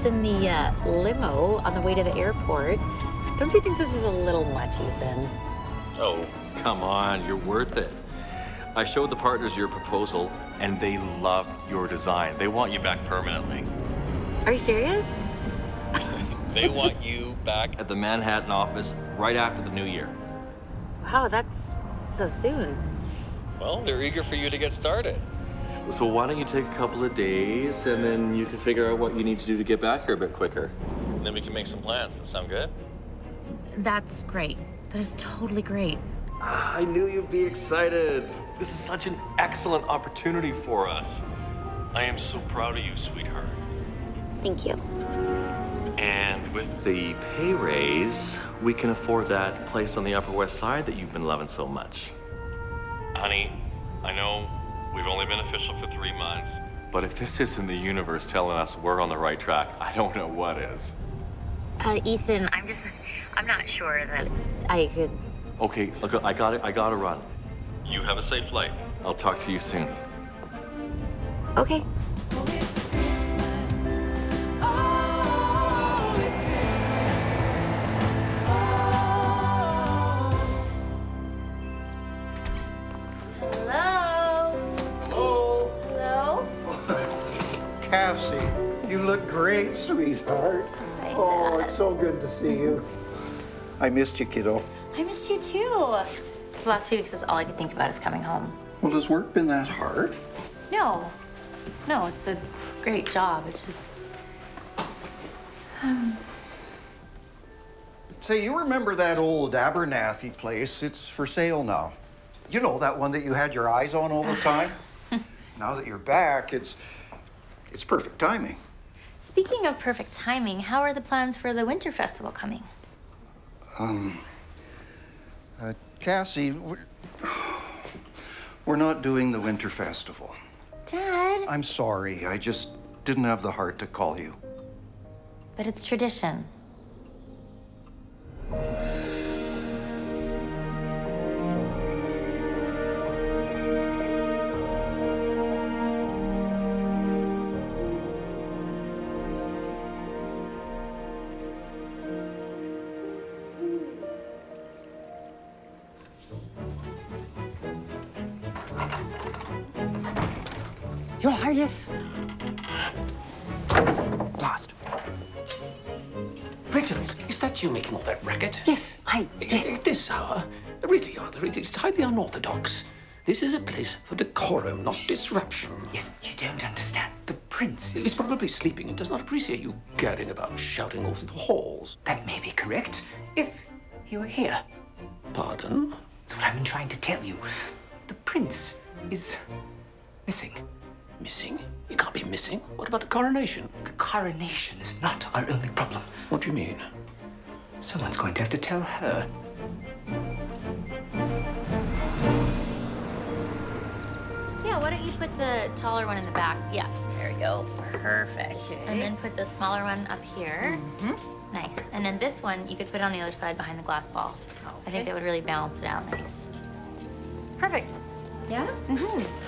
just in the limo on the way to the airport. Don't you think this is a little much, Ethan? Oh, come on, you're worth it. I showed the partners your proposal, and they loved your design. They want you back permanently. Are you serious? They want you back at the Manhattan office right after the new year. Wow, that's so soon. Well, they're eager for you to get started. So why don't you take a couple of days, and then you can figure out what you need to do to get back here a bit quicker. And then we can make some plans. That sound good? That's great. That is totally great. I knew you'd be excited. This is such an excellent opportunity for us. I am so proud of you, sweetheart. Thank you. And with the pay raise, we can afford that place on the Upper West Side that you've been loving so much. Honey, I know we've only been official for 3 months, but if this isn't the universe telling us we're on the right track, I don't know what is. Ethan, I'm not sure that I could. Okay, look, I gotta run. You have a safe flight. I'll talk to you soon. Okay. Cassie, you look great, sweetheart. Hi, Oh, Dad. it's so good to see you. I missed you, kiddo. I missed you too. The last few weeks is all I could think about is coming home. Well, has work been that hard? No, it's a great job. It's just. Say, you remember that old Abernathy place? It's for sale now. You know, that one that you had your eyes on all the time? Now that you're back, it's perfect timing. Speaking of perfect timing, how are the plans for the Winter Festival coming? Cassie, we're not doing the Winter Festival. Dad. I'm sorry, I just didn't have the heart to call you. But it's tradition. Your Highness. Lost. Reginald, is that you making all that racket? Yes, yes. At this hour? Really, Arthur, it's highly unorthodox. This is a place for decorum, not disruption. Yes, you don't understand. The prince He's is... probably sleeping and does not appreciate you gadding about, shouting all through the halls. That may be correct if he were here. Pardon? That's what I've been trying to tell you. The prince is missing. Missing? You can't be missing. What about the coronation? The coronation is not our only problem. What do you mean? Someone's going to have to tell her. Yeah, why don't you put the taller one in the back? Yeah, there we go. Perfect. Okay. And then put the smaller one up here. Nice. And then this one, you could put on the other side behind the glass ball. I think that would really balance it out nice. Perfect. Yeah?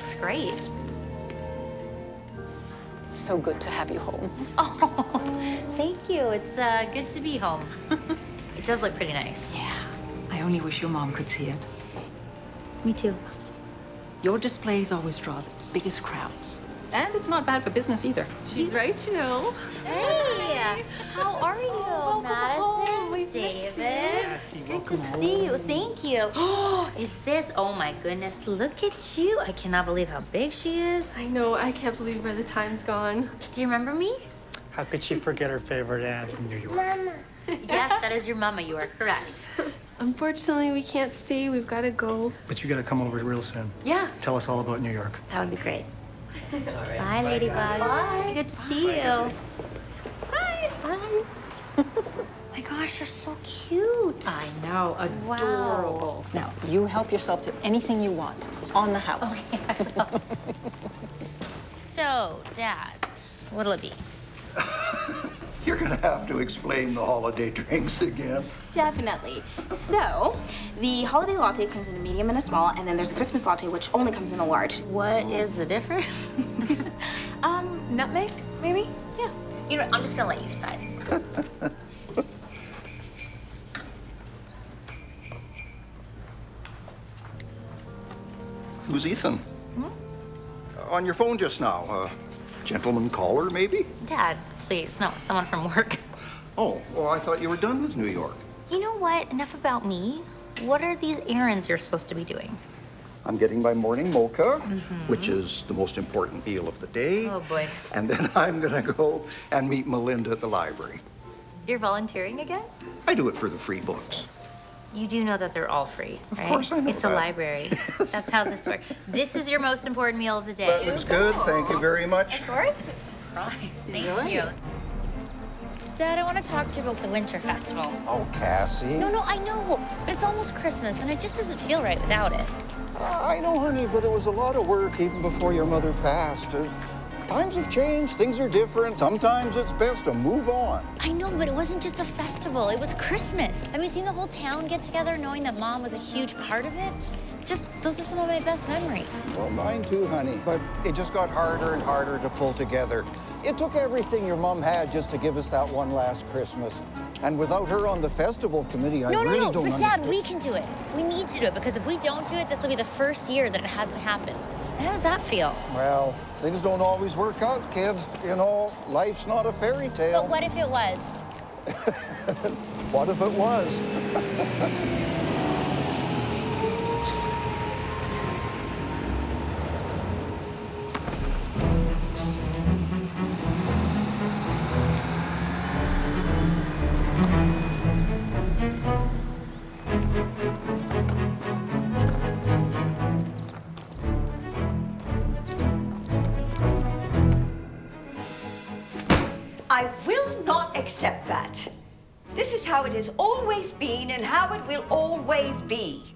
It's great. So good to have you home. Oh, thank you. It's good to be home. It does look pretty nice. Yeah. I only wish your mom could see it. Me too. Your displays always draw the biggest crowds. And it's not bad for business either. She's right, you know. Hey, how are you, Madison? We've David. Good to see you. Thank you. Is this? Oh my goodness! Look at you. I cannot believe how big she is. I know, I can't believe where the time's gone. Do you remember me? How could she forget her favorite aunt from New York? Mama. Yes, that is your mama. You are correct. Unfortunately, we can't stay. We've got to go. But you gotta come over real soon. Yeah, Tell us all about New York. that would be great. Bye, Ladybug. Bye. Good to see you. Hi. Bye. My gosh, you're so cute. I know, Wow. adorable. Now, you help yourself to anything you want on the house. So, Dad, what'll it be? You're gonna have to explain the holiday drinks again. Definitely. So, the holiday latte comes in a medium and a small, and then there's a Christmas latte, which only comes in a large. What is the difference? Nutmeg, maybe? Yeah. You know what? I'm just gonna let you decide. Who's Ethan? On your phone just now. Gentleman caller, maybe? Dad, please, no, it's someone from work. Oh, well, I thought you were done with New York. You know what? Enough about me. What are these errands you're supposed to be doing? I'm getting my morning mocha, which is the most important meal of the day. Oh, boy. And then I'm gonna go and meet Melinda at the library. You're volunteering again? I do it for the free books. You do know that they're all free, right? Of course I know It's a that. library. That's how this works. This is your most important meal of the day. That looks good. Thank you very much. Of course. Surprise. Thank you. Dad, I want to talk to you about the Winter Festival. Oh, Cassie. No, I know. But it's almost Christmas, and it just doesn't feel right without it. I know, honey, but it was a lot of work even before your mother passed. Times have changed. Things are different. Sometimes it's best to move on. I know, but it wasn't just a festival. It was Christmas. I mean, seeing the whole town get together, knowing that Mom was a huge part of it, those are some of my best memories. Well, mine too, honey. But it just got harder and harder to pull together. It took everything your mom had just to give us that one last Christmas. And without her on the festival committee, I really don't But understand. Dad, we can do it. We need to do it, because if we don't do it, this will be the first year that it hasn't happened. How does that feel? Well, things don't always work out, kids. You know, life's not a fairy tale. But what if it was? What if it was? I will not accept that. This is how it has always been and how it will always be.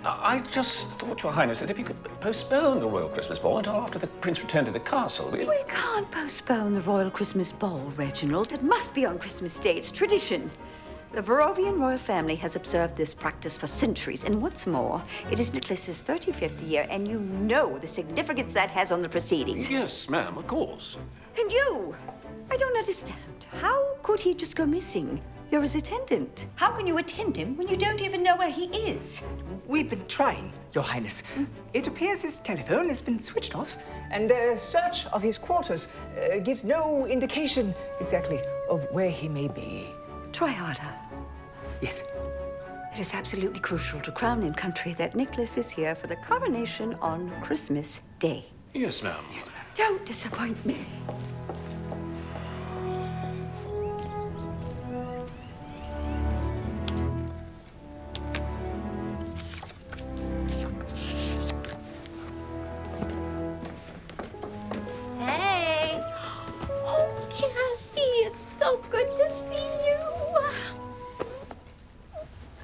I just thought, Your Highness, that if you could postpone the Royal Christmas Ball until after the Prince returned to the castle. We can't postpone the Royal Christmas Ball, Reginald. It must be on Christmas Day. It's tradition. The Varovian royal family has observed this practice for centuries, and what's more, it is Nicholas's 35th year, and you know the significance that has on the proceedings. Yes, ma'am, of course. And you? I don't understand. How could he just go missing? You're his attendant. How can you attend him when you don't even know where he is? We've been trying, Your Highness. It appears his telephone has been switched off, and a search of his quarters gives no indication exactly of where he may be. Try harder. Yes. It is absolutely crucial to Crown and Country that Nicholas is here for the coronation on Christmas Day. Yes, ma'am. Yes, ma'am. Don't disappoint me. Hey. Oh, Cassie, it's so good to see you.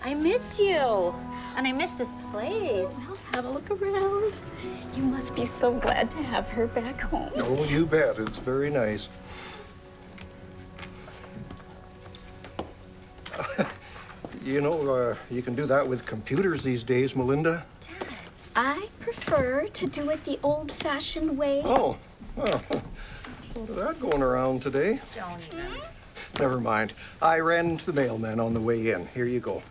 I missed you. And I missed this place. Well, have a look around. You must be so glad to have her back home. Oh, you bet. It's very nice. You know, you can do that with computers these days, Melinda. I prefer to do it the old-fashioned way. Oh, well, what is that going around today? Don't even. Never mind. I ran into the mailman on the way in. Here you go.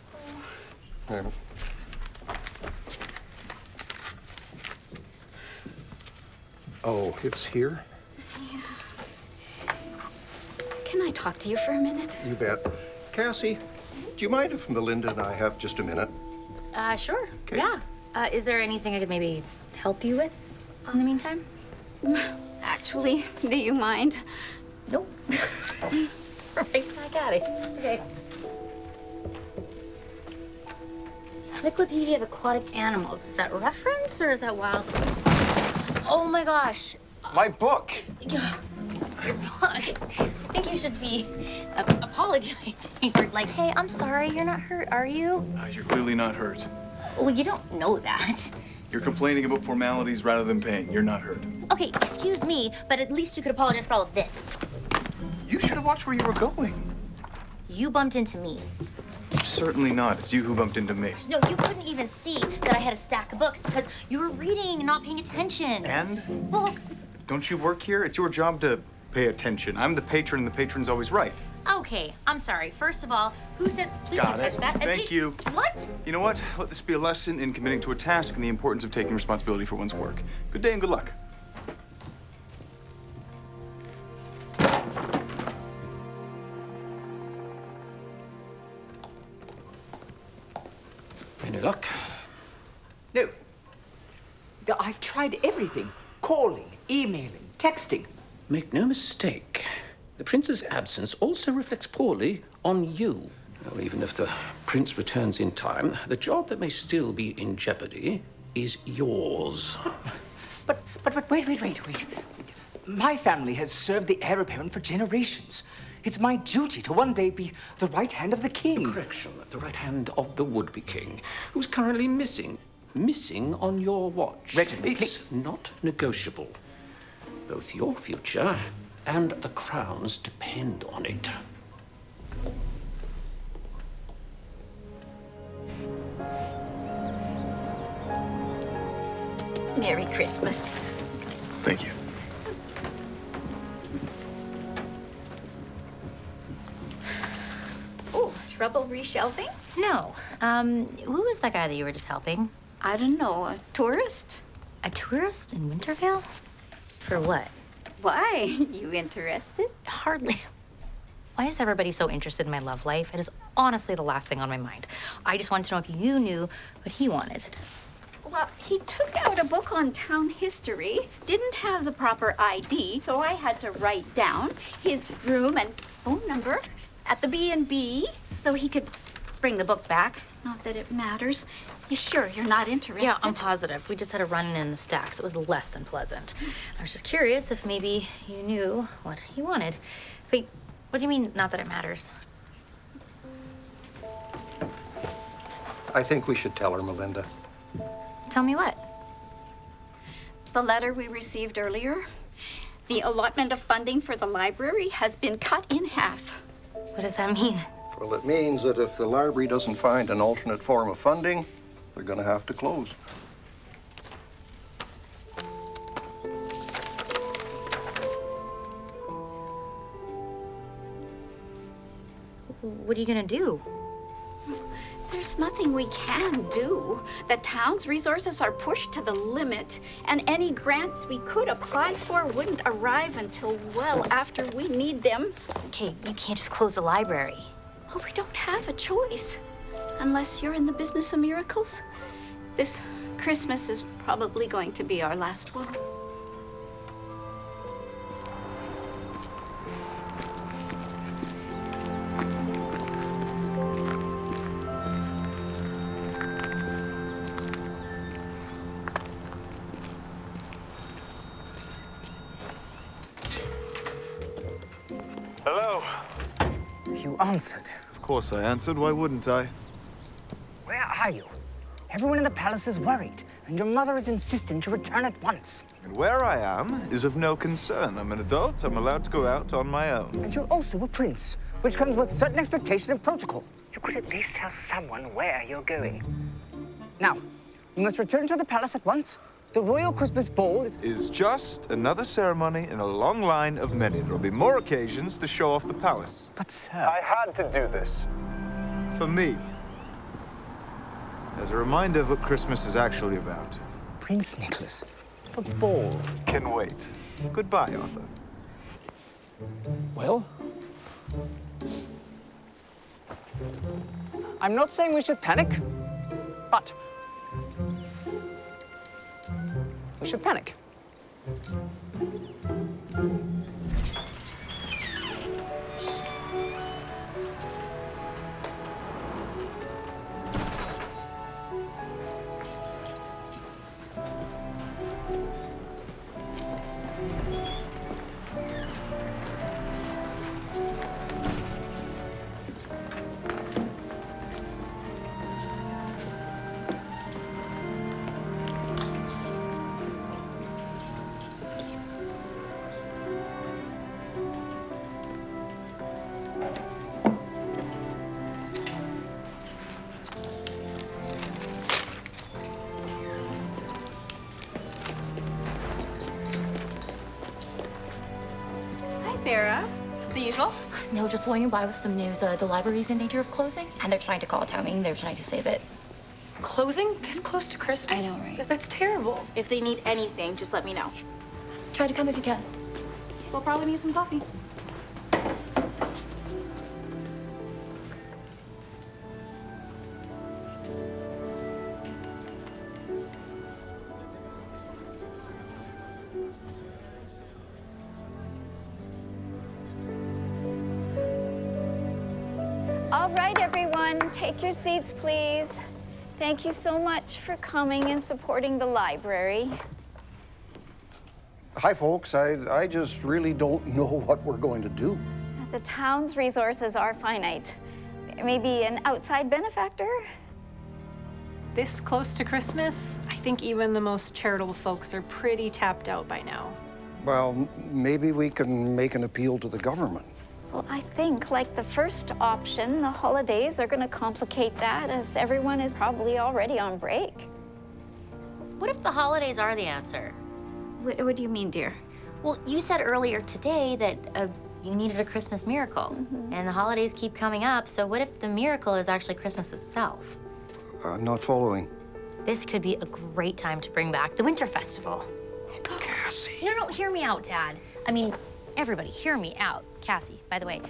Oh, it's here? Can I talk to you for a minute? You bet. Cassie, do you mind if Melinda and I have just a minute? Sure. Okay. Yeah. Is there anything I could maybe help you with in the meantime? Actually, do you mind? Nope. Right, I got it. Okay. Encyclopedia of Aquatic Animals. Is that reference or is that wild? Oh my gosh. My book. Yeah. Your book. I think you should be apologizing for, like, hey, I'm sorry, you're not hurt, are you? You're clearly not hurt. Well, you don't know that. You're complaining about formalities rather than pain. You're not hurt. Okay, excuse me, but at least you could apologize for all of this. You should have watched where you were going. You bumped into me. Certainly not. It's you who bumped into me. No, you couldn't even see that I had a stack of books because you were reading and not paying attention. And? Well, Don't you work here? It's your job to pay attention. I'm the patron, and the patron's always right. Okay, I'm sorry. First of all, who says please Got don't it. touch that? And Thank you. What? You know what? Let this be a lesson in committing to a task and the importance of taking responsibility for one's work. Good day and good luck. Any luck? No. I've tried everything. Calling, emailing, texting. Make no mistake. The prince's absence also reflects poorly on you. Well, even if the prince returns in time, the job that may still be in jeopardy is yours. But wait. My family has served the heir apparent for generations. It's my duty to one day be the right hand of the king. Correction, the right hand of the would-be king, who's currently missing. Missing on your watch. Reginald, it's not negotiable. Both your future and the crown's depend on it. Merry Christmas. Thank you. Oh, trouble reshelving? No. Who was that guy that you were just helping? I don't know, a tourist? A tourist in Wintervale? For what? Why? You interested? Hardly. Why is everybody so interested in my love life? It is honestly the last thing on my mind. I just wanted to know if you knew what he wanted. Well, he took out a book on town history, didn't have the proper ID, so I had to write down his room and phone number at the B&B so he could bring the book back. Not that it matters. You sure you're not interested? Yeah, I'm positive. We just had a run-in in the stacks. It was less than pleasant. I was just curious if maybe you knew what he wanted. Wait, what do you mean, not that it matters? I think we should tell her, Melinda. Tell me what? The letter we received earlier, the allotment of funding for the library has been cut in half. What does that mean? Well, it means that if the library doesn't find an alternate form of funding, they're going to have to close. What are you gonna do? There's nothing we can do. The town's resources are pushed to the limit, and any grants we could apply for wouldn't arrive until well after we need them. Okay, you can't just close the library. Oh, we don't have a choice. Unless you're in the business of miracles. This Christmas is probably going to be our last one. Hello. You answered. Of course I answered. Why wouldn't I? Where are you? Everyone in the palace is worried, and your mother is insisting to return at once. And where I am is of no concern. I'm an adult. I'm allowed to go out on my own. And you're also a prince, which comes with certain expectation and protocol. You could at least tell someone where you're going. Now, you must return to the palace at once. The royal Christmas ball is just another ceremony in a long line of many. There'll be more occasions to show off the palace. But, sir... I had to do this. For me. As a reminder of what Christmas is actually about. Prince Nicholas, the ball. Can wait. Goodbye, Arthur. Well? I'm not saying we should panic, but we should panic. Sarah. The usual? No, just swinging by with some news. The library's in danger of closing, and they're trying to call town meeting. They're trying to save it. Closing this close to Christmas? I know, right? That's terrible. If they need anything, just let me know. Try to come if you can. They'll probably need some coffee. All right, everyone, take your seats, please. Thank you so much for coming and supporting the library. Hi, folks. I just really don't know what we're going to do. The town's resources are finite. Maybe an outside benefactor? This close to Christmas, I think even the most charitable folks are pretty tapped out by now. Well, maybe we can make an appeal to the government. Well, I think, like the first option, the holidays are going to complicate that, as everyone is probably already on break. What if the holidays are the answer? What do you mean, dear? Well, you said earlier today that you needed a Christmas miracle, and the holidays keep coming up, so what if the miracle is actually Christmas itself? I'm not following. This could be a great time to bring back the Winter Festival. Cassie. No, hear me out, Dad. I mean, everybody, hear me out. Cassie, by the way.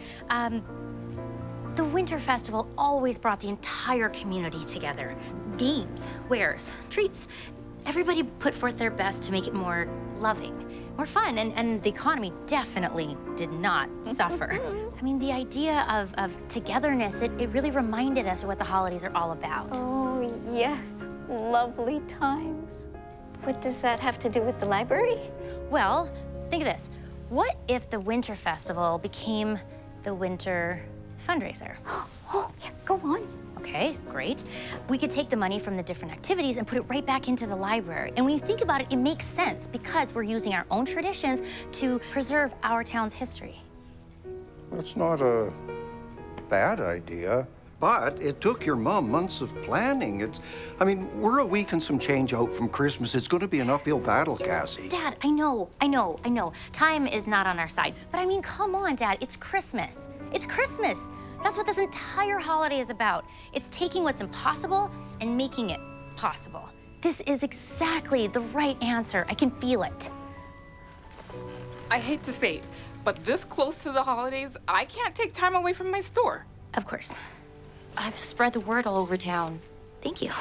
The Winter Festival always brought the entire community together. Games, wares, treats. Everybody put forth their best to make it more loving, more fun, and the economy definitely did not suffer. I mean, the idea of togetherness, it really reminded us of what the holidays are all about. Oh, yes. Lovely times. What does that have to do with the library? Well, think of this. What if the Winter Festival became the Winter Fundraiser? Oh, yeah, go on. Okay, great. We could take the money from the different activities and put it right back into the library. And when you think about it, it makes sense because we're using our own traditions to preserve our town's history. That's not a bad idea, but it took your mom months of planning. I mean, we're a week and some change out from Christmas. It's going to be an uphill battle, Cassie. Dad, I know. Time is not on our side. But I mean, come on, Dad, it's Christmas. It's Christmas. That's what this entire holiday is about. It's taking what's impossible and making it possible. This is exactly the right answer. I can feel it. I hate to say it, but this close to the holidays, I can't take time away from my store. Of course. I've spread the word all over town. Thank you.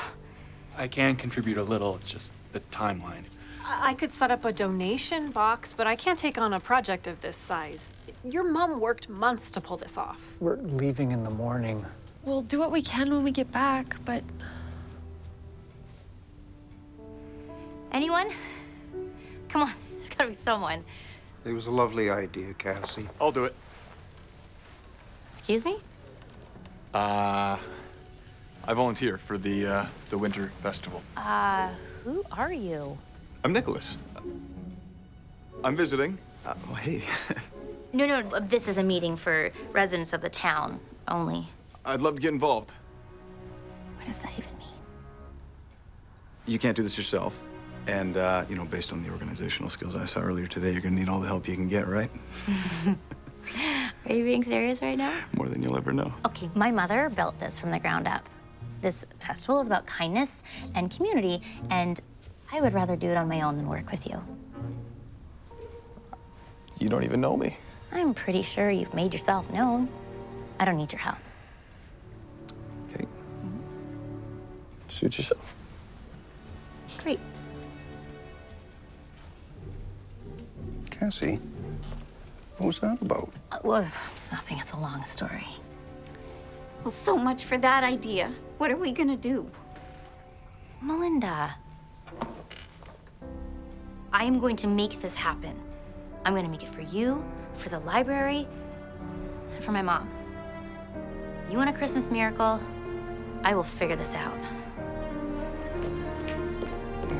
I can contribute a little, just the timeline. I could set up a donation box, but I can't take on a project of this size. Your mom worked months to pull this off. We're leaving in the morning. We'll do what we can when we get back, but... Anyone? Come on, there's gotta be someone. It was a lovely idea, Cassie. I'll do it. Excuse me? I volunteer for the Winter Festival. Who are you? I'm Nicholas. I'm visiting. Oh, hey. No, this is a meeting for residents of the town only. I'd love to get involved. What does that even mean? You can't do this yourself. And, you know, based on the organizational skills I saw earlier today, you're gonna need all the help you can get, right? Are you being serious right now? More than you'll ever know. Okay, my mother built this from the ground up. This festival is about kindness and community, and I would rather do it on my own than work with you. You don't even know me. I'm pretty sure you've made yourself known. I don't need your help. Okay. Suit yourself. Great. Cassie, what was that about? Well, it's nothing. It's a long story. Well, so much for that idea. What are we gonna do? Melinda, I am going to make this happen. I'm going to make it for you, for the library, and for my mom. You want a Christmas miracle? I will figure this out.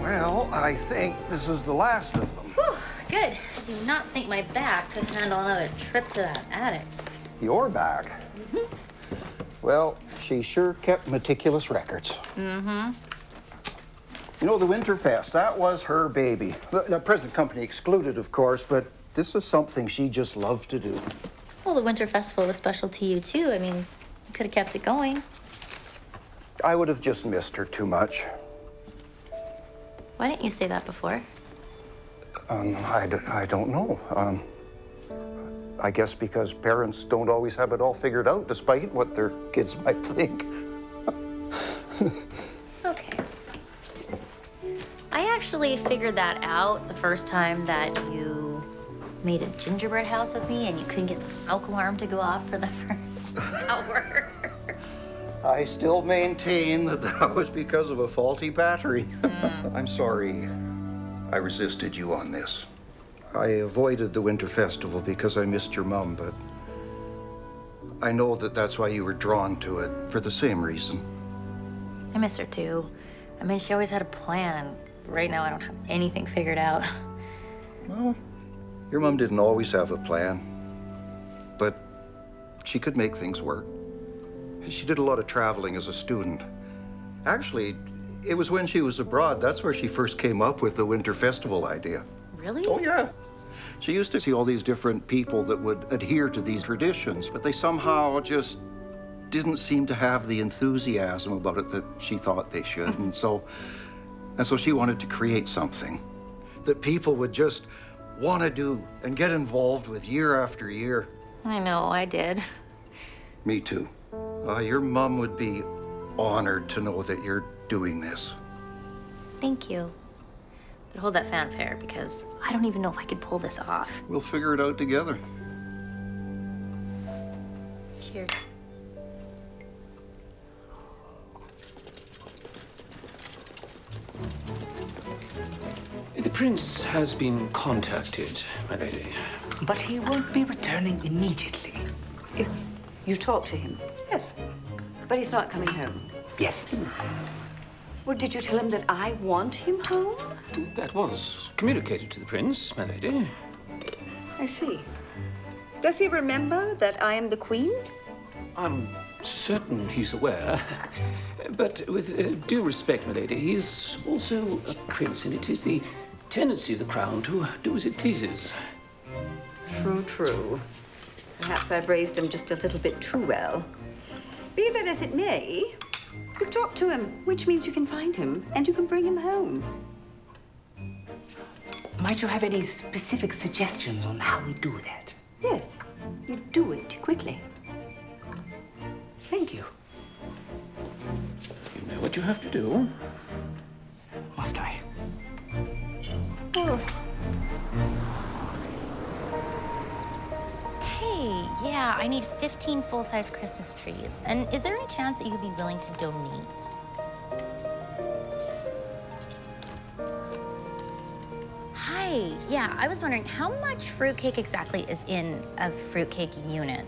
Well, I think this is the last of them. Whew, good. I do not think my back could handle another trip to that attic. Your back? Well, she sure kept meticulous records. Mm-hmm. You know, the Winterfest, that was her baby. The present company excluded, of course, but This is something she just loved to do. Well, the Winter Festival was special to you, too. I mean, you could have kept it going. I would have just missed her too much. Why didn't you say that before? I don't know. I guess because parents don't always have it all figured out, despite what their kids might think. Okay. I actually figured that out the first time that you made a gingerbread house with me and you couldn't get the smoke alarm to go off for the first hour. I still maintain that that was because of a faulty battery. I'm sorry I resisted you on this. I avoided the Winter Festival because I missed your mom, but I know that that's why you were drawn to it, for the same reason. I miss her, too. I mean, she always had a plan, and right now I don't have anything figured out. Well, your mom didn't always have a plan, but she could make things work. She did a lot of traveling as a student. Actually, it was when she was abroad, that's where she first came up with the Winter Festival idea. Really? Oh, yeah. She used to see all these different people that would adhere to these traditions, but they somehow just didn't seem to have the enthusiasm about it that she thought they should. And so she wanted to create something that people would just want to do and get involved with year after year. I know, I did. Me too. Your mom would be honored to know that you're doing this. Thank you. But hold that fanfare, because I don't even know if I could pull this off. We'll figure it out together. Cheers. The prince has been contacted, my lady. But he won't be returning immediately. You talked to him? Yes. But he's not coming home? Yes. Well, did you tell him that I want him home? That was communicated to the prince, my lady. I see. Does he remember that I am the queen? I'm certain he's aware. But with due respect, my lady, he is also a prince, and it is the tendency of the crown to do as it pleases. True, true. Perhaps I've raised him just a little bit too well. Be that as it may, you've talked to him, which means you can find him and you can bring him home. Might you have any specific suggestions on how we do that? Yes, you do it quickly. Thank you. You know what you have to do. Must I? Oh. Hey, yeah, I need 15 full-size Christmas trees. And is there any chance that you'd be willing to donate? Hi, yeah, I was wondering, how much fruitcake exactly is in a fruitcake unit?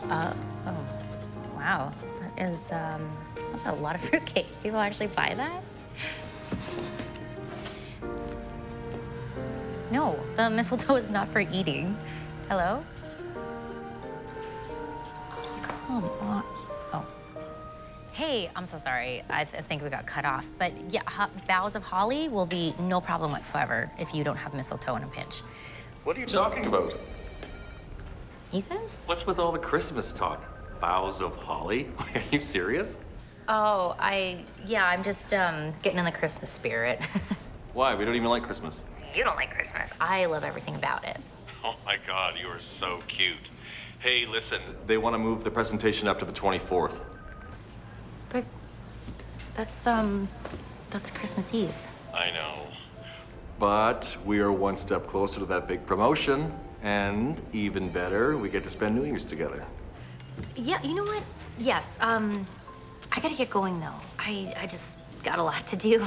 Oh, wow, that's a lot of fruitcake. People actually buy that? No, the mistletoe is not for eating. Hello? Oh, come on. Oh. Hey, I'm so sorry. I think we got cut off. But yeah, boughs of holly will be no problem whatsoever if you don't have mistletoe in a pinch. What are you talking about? Ethan? What's with all the Christmas talk? Boughs of holly? Are you serious? Oh, I'm just getting in the Christmas spirit. Why? We don't even like Christmas. You don't like Christmas. I love everything about it. Oh my God, you are so cute. Hey, listen, they want to move the presentation up to the 24th. But that's Christmas Eve. I know. But we are one step closer to that big promotion. And even better, we get to spend New Year's together. Yeah, you know what? Yes, I gotta get going though. I just got a lot to do.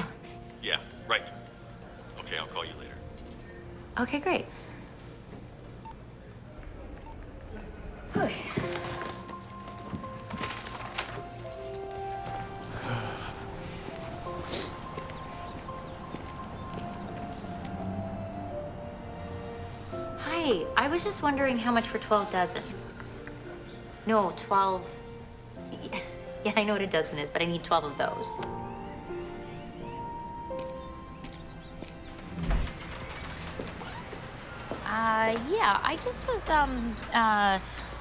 Yeah, right. Okay, I'll call you later. Okay, great. Hi, I was just wondering how much for 12 dozen. No, 12. Yeah, I know what a dozen is, but I need 12 of those. Yeah, I just was,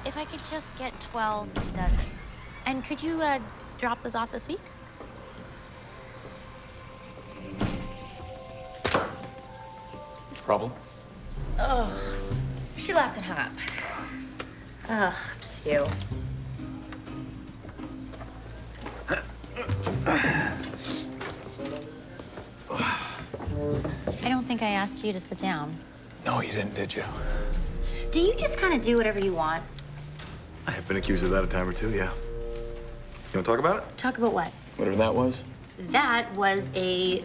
if I could just get 12 dozen. And could you, drop those off this week? Problem? Oh, she laughed and hung up. Oh, it's you. I don't think I asked you to sit down. No, you didn't, did you? Do you just kind of do whatever you want? I have been accused of that a time or two, yeah. You want to talk about it? Talk about what? Whatever that was? That was a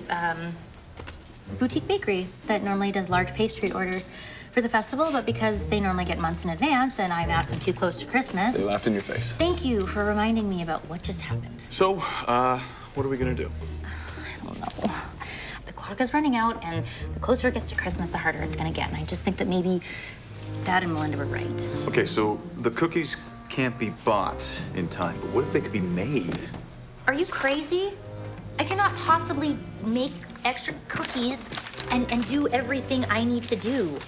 boutique bakery that normally does large pastry orders for the festival, but because they normally get months in advance and I've asked them too close to Christmas. They laughed in your face. Thank you for reminding me about what just happened. So, what are we gonna do? I don't know. The clock is running out, and the closer it gets to Christmas, the harder it's gonna get. And I just think that maybe Dad and Melinda were right. Okay, so the cookies can't be bought in time, but what if they could be made? Are you crazy? I cannot possibly make extra cookies and do everything I need to do.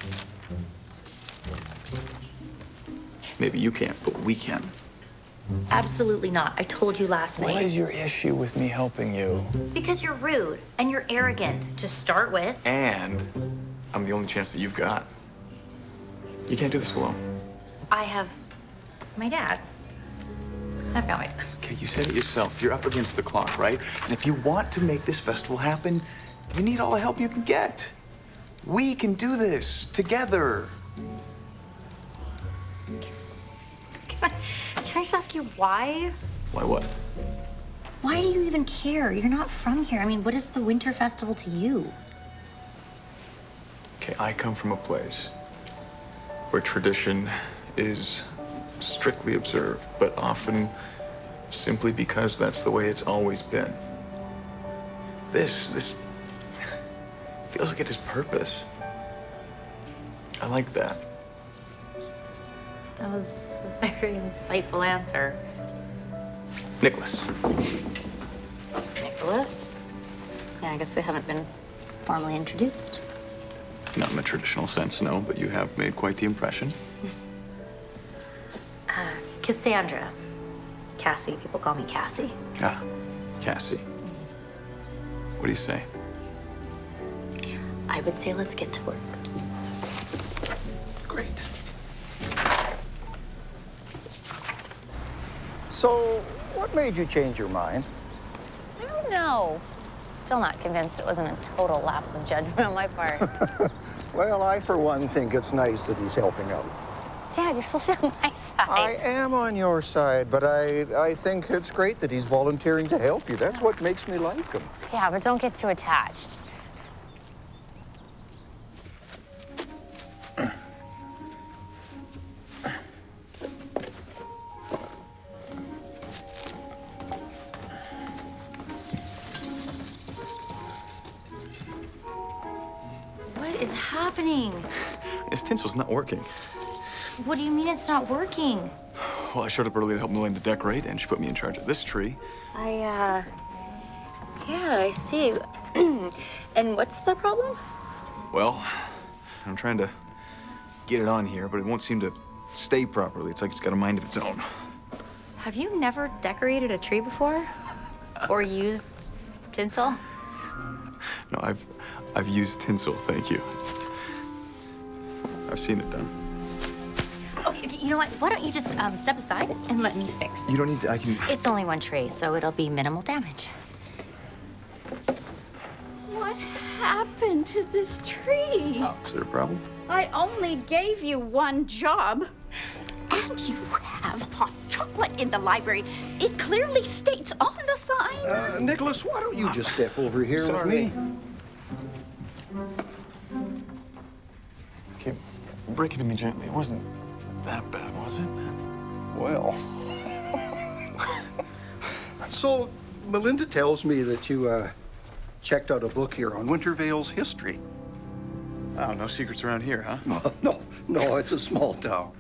Maybe you can't, but we can. Absolutely not. I told you last night. What is your issue with me helping you? Because you're rude and you're arrogant to start with. And I'm the only chance that you've got. You can't do this alone. I have my dad. I've got my dad. Okay, you said it yourself. You're up against the clock, right? And if you want to make this festival happen, you need all the help you can get. We can do this together. Can I just ask you why? Why what? Why do you even care? You're not from here. I mean, what is the winter festival to you? Okay, I come from a place where tradition is strictly observed, but often simply because that's the way it's always been. This feels like it has purpose. I like that. That was a very insightful answer. Nicholas. Nicholas? Yeah, I guess we haven't been formally introduced. Not in the traditional sense, no, but you have made quite the impression. Cassandra. Cassie. People call me Cassie. Ah, Cassie. What do you say? I would say let's get to work. Great. So, what made you change your mind? I don't know. Still not convinced it wasn't a total lapse of judgment on my part. Well, I, for one, think it's nice that he's helping out. Dad, you're supposed to be on my side. I am on your side, but I think it's great that he's volunteering to help you. That's what makes me like him. Yeah, but don't get too attached. What is happening? This tinsel's not working. What do you mean it's not working? Well, I showed up early to help Melinda decorate, and she put me in charge of this tree. Yeah, I see. And what's the problem? Well, I'm trying to get it on here, but it won't seem to stay properly. It's like it's got a mind of its own. Have you never decorated a tree before? Or used tinsel? No, I've used tinsel, thank you. I've seen it done. Oh, you know what? Why don't you just step aside and let me fix it? You don't need to, I can... It's only one tree, so it'll be minimal damage. What happened to this tree? Is there a problem? I only gave you one job. And you have hot chocolate in the library. It clearly states on the sign. Nicholas, why don't you just step over here with me? Okay, break it to me gently. It wasn't that bad, was it? Well. So, Melinda tells me that you, checked out a book here on Wintervale's history. Oh, no secrets around here, huh? No, it's a small town.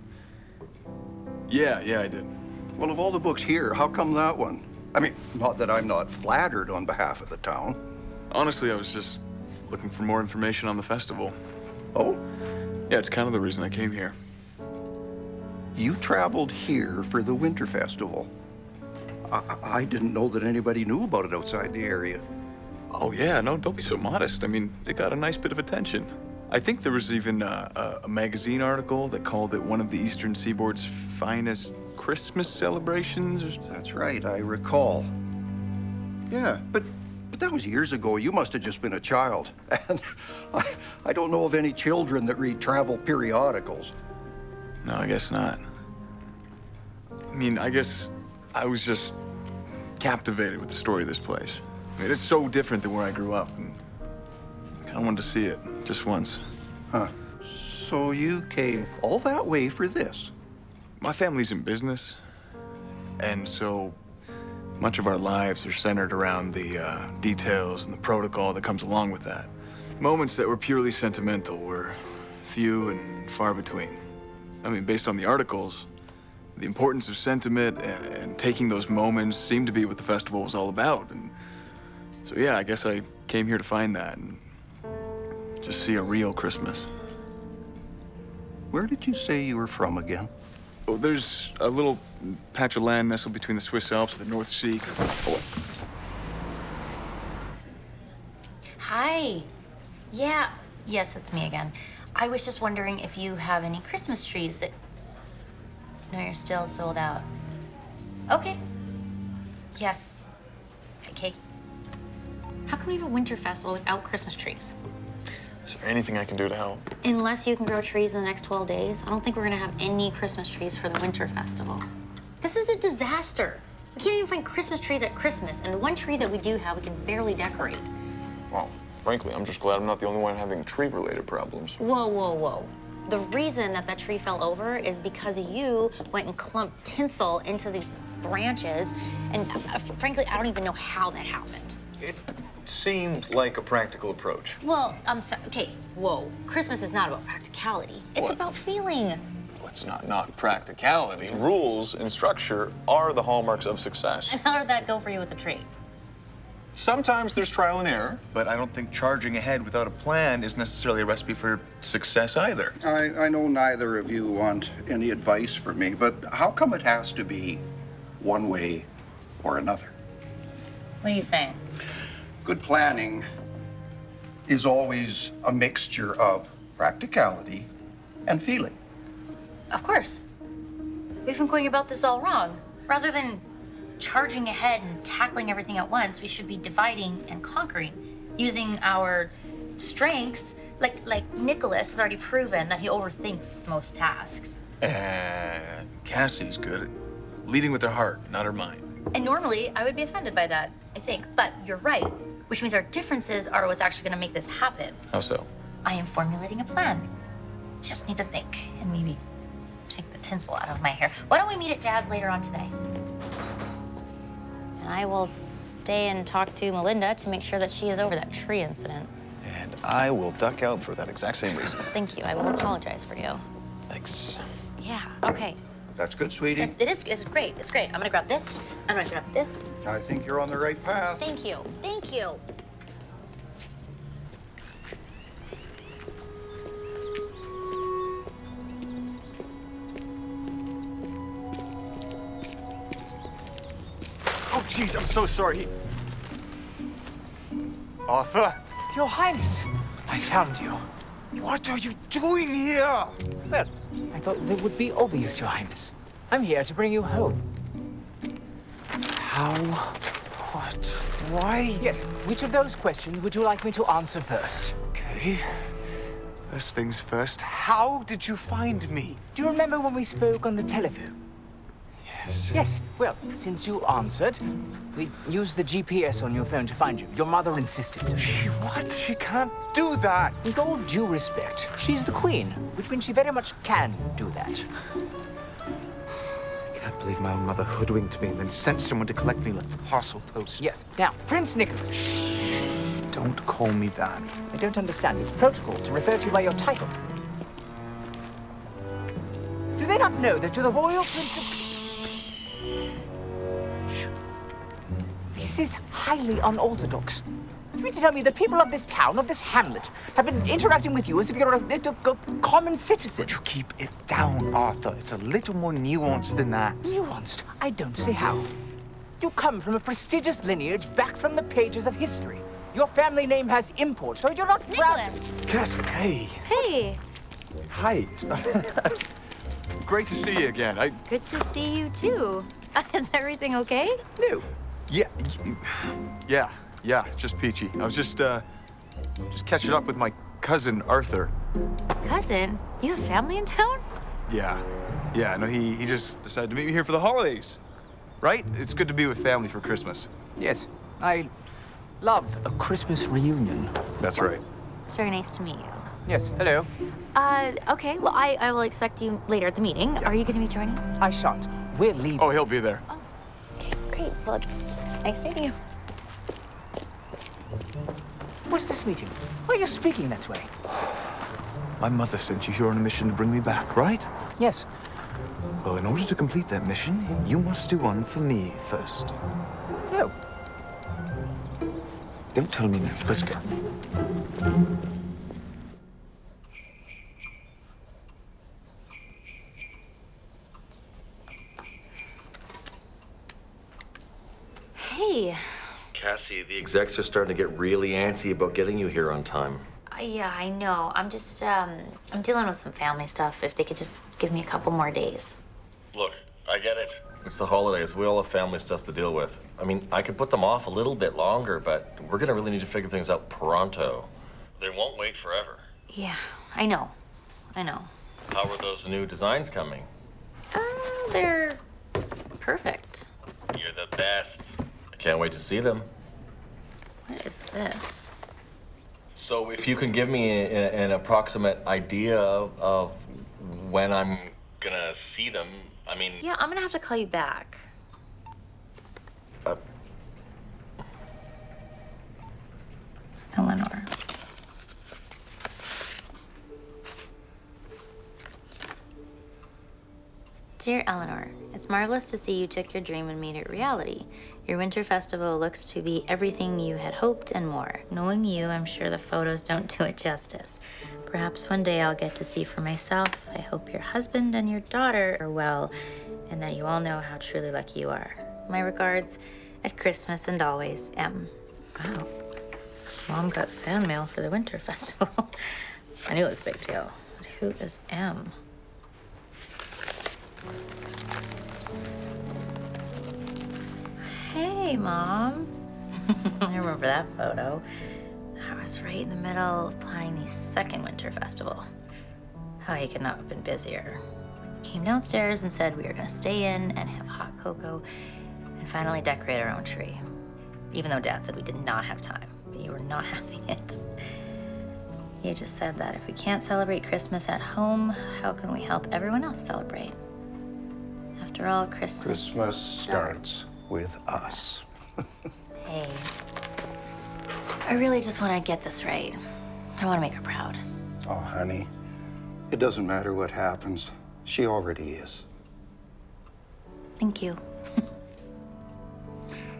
Yeah, I did. Well, of all the books here, how come that one? I mean, not that I'm not flattered on behalf of the town. Honestly, I was just looking for more information on the festival. Oh? Yeah, it's kind of the reason I came here. You traveled here for the Winter Festival. I didn't know that anybody knew about it outside the area. Oh, yeah, no, don't be so modest. I mean, it got a nice bit of attention. I think there was even a magazine article that called it one of the Eastern Seaboard's finest Christmas celebrations. That's right, I recall. Yeah, but that was years ago. You must have just been a child. And I don't know of any children that read travel periodicals. No, I guess not. I mean, I guess I was just captivated with the story of this place. I mean, it's so different than where I grew up, and I kind of wanted to see it just once. Huh. So you came all that way for this? My family's in business, and so much of our lives are centered around the details and the protocol that comes along with that. Moments that were purely sentimental were few and far between. I mean, based on the articles, the importance of sentiment and taking those moments seemed to be what the festival was all about. And so, yeah, I guess I came here to find that and just see a real Christmas. Where did you say you were from again? Oh, there's a little patch of land nestled between the Swiss Alps and the North Sea. Oh. Hi. Yeah. Yes, it's me again. I was just wondering if you have any Christmas trees that... No, you're still sold out. Okay. Yes. Okay. How come we have a winter festival without Christmas trees? Is there anything I can do to help? Unless you can grow trees in the next 12 days, I don't think we're gonna have any Christmas trees for the winter festival. This is a disaster. We can't even find Christmas trees at Christmas, and the one tree that we do have, we can barely decorate. Well, frankly, I'm just glad I'm not the only one having tree-related problems. Whoa, whoa, whoa. The reason that tree fell over is because you went and clumped tinsel into these branches, and frankly, I don't even know how that happened. It seemed like a practical approach. Well, I'm sorry. Okay, whoa. Christmas is not about practicality. It's What? about feeling. Let's not practicality. Rules and structure are the hallmarks of success. And how did that go for you with the tree? Sometimes there's trial and error, but I don't think charging ahead without a plan is necessarily a recipe for success either. I know neither of you want any advice from me, but how come it has to be one way or another? What are you saying? Good planning is always a mixture of practicality and feeling. Of course. We've been going about this all wrong. Rather than charging ahead and tackling everything at once, we should be dividing and conquering, using our strengths. Like Nicholas has already proven that he overthinks most tasks. And Cassie's good at leading with her heart, not her mind. And normally, I would be offended by that, I think. But you're right, which means our differences are what's actually gonna make this happen. How so? I am formulating a plan. Just need to think and maybe take the tinsel out of my hair. Why don't we meet at Dad's later on today? And I will stay and talk to Melinda to make sure that she is over that tree incident. And I will duck out for that exact same reason. Thank you. I will apologize for you. Thanks. Yeah, okay. That's good, sweetie. It's great. It's great. I'm gonna grab this. I'm gonna grab this. I think you're on the right path. Thank you. Thank you. Oh, jeez, I'm so sorry. Arthur? Your Highness, I found you. What are you doing here? Well, I thought it would be obvious, Your Highness. I'm here to bring you home. How? What? Why? Yes, which of those questions would you like me to answer first? Okay. First things first, how did you find me? Do you remember when we spoke on the telephone? Yes. Yes. Well, since you answered, we used the GPS on your phone to find you. Your mother insisted. What? She can't do that. With all due respect, she's the queen, which means she very much can do that. I can't believe my own mother hoodwinked me and then sent someone to collect me like the parcel post. Yes. Now, Prince Nicholas. Shh. Don't call me that. I don't understand. It's protocol to refer to you by your title. Do they not know that you're the royal prince of... This is highly unorthodox. mean to tell me that people of this town, of this hamlet, have been interacting with you as if you're a common citizen? Would you keep it down, Arthur? It's a little more nuanced than that. Nuanced? I don't see how. You come from a prestigious lineage back from the pages of history. Your family name has import, so you're not proud. Cassie, hey. Hey. Hi. Great to see you again. Good to see you too. Is everything okay? No. Yeah, just peachy. I was just catching up with my cousin, Arthur. Cousin? You have family in town? Yeah, no, he just decided to meet me here for the holidays. Right? It's good to be with family for Christmas. Yes, I love a Christmas reunion. That's right. It's very nice to meet you. Yes, hello. Okay, well, I will expect you later at the meeting. Yeah. Are you going to be joining? I shan't. We're leaving. Oh, he'll be there. Oh, okay, great. Well, it's nice meeting you. What's this meeting? Why are you speaking that way? My mother sent you here on a mission to bring me back, right? Yes. Well, in order to complete that mission, you must do one for me first. No. Don't tell me no. Let's go. Hey. Cassie, the execs are starting to get really antsy about getting you here on time. Yeah, I know. I'm just, I'm dealing with some family stuff. If they could just give me a couple more days. Look, I get it. It's the holidays. We all have family stuff to deal with. I mean, I could put them off a little bit longer, but we're gonna really need to figure things out pronto. They won't wait forever. Yeah, I know. How are those new designs coming? They're perfect. You're the best. I can't wait to see them. What is this? So if you can give me an approximate idea of when I'm gonna see them, I mean... Yeah, I'm gonna have to call you back. Eleanor. Dear Eleanor, it's marvelous to see you took your dream and made it reality. Your winter festival looks to be everything you had hoped and more. Knowing you, I'm sure the photos don't do it justice. Perhaps one day I'll get to see for myself. I hope your husband and your daughter are well, and that you all know how truly lucky you are. My regards, at Christmas and always, M. Wow. Mom got fan mail for the winter festival. I knew it was a big deal. But who is M? Hey, Mom. I remember that photo. I was right in the middle of planning the second winter festival. How he could not have been busier. We came downstairs and said we were gonna stay in and have hot cocoa and finally decorate our own tree. Even though Dad said we did not have time, but you were not having it. He just said that if we can't celebrate Christmas at home, how can we help everyone else celebrate? After all, Christmas starts with us. Hey, I really just want to get this right. I want to make her proud. Oh, honey, it doesn't matter what happens. She already is. Thank you.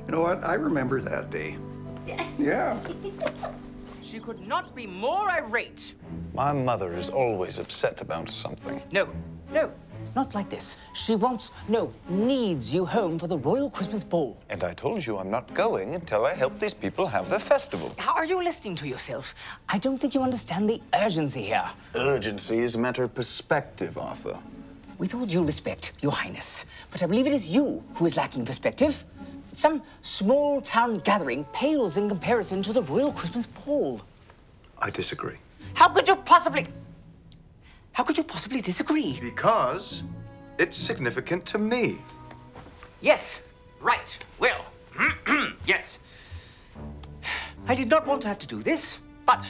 You know what? I remember that day. Yeah. She could not be more irate. My mother is always upset about something. No, not like this. She needs you home for the Royal Christmas Ball. And I told you I'm not going until I help these people have their festival. How are you listening to yourself? I don't think you understand the urgency here. Urgency is a matter of perspective, Arthur. With all due respect, Your Highness, but I believe it is you who is lacking perspective. Some small town gathering pales in comparison to the Royal Christmas Ball. I disagree. How could you possibly disagree? Because it's significant to me. Yes, right. Well, yes. I did not want to have to do this, but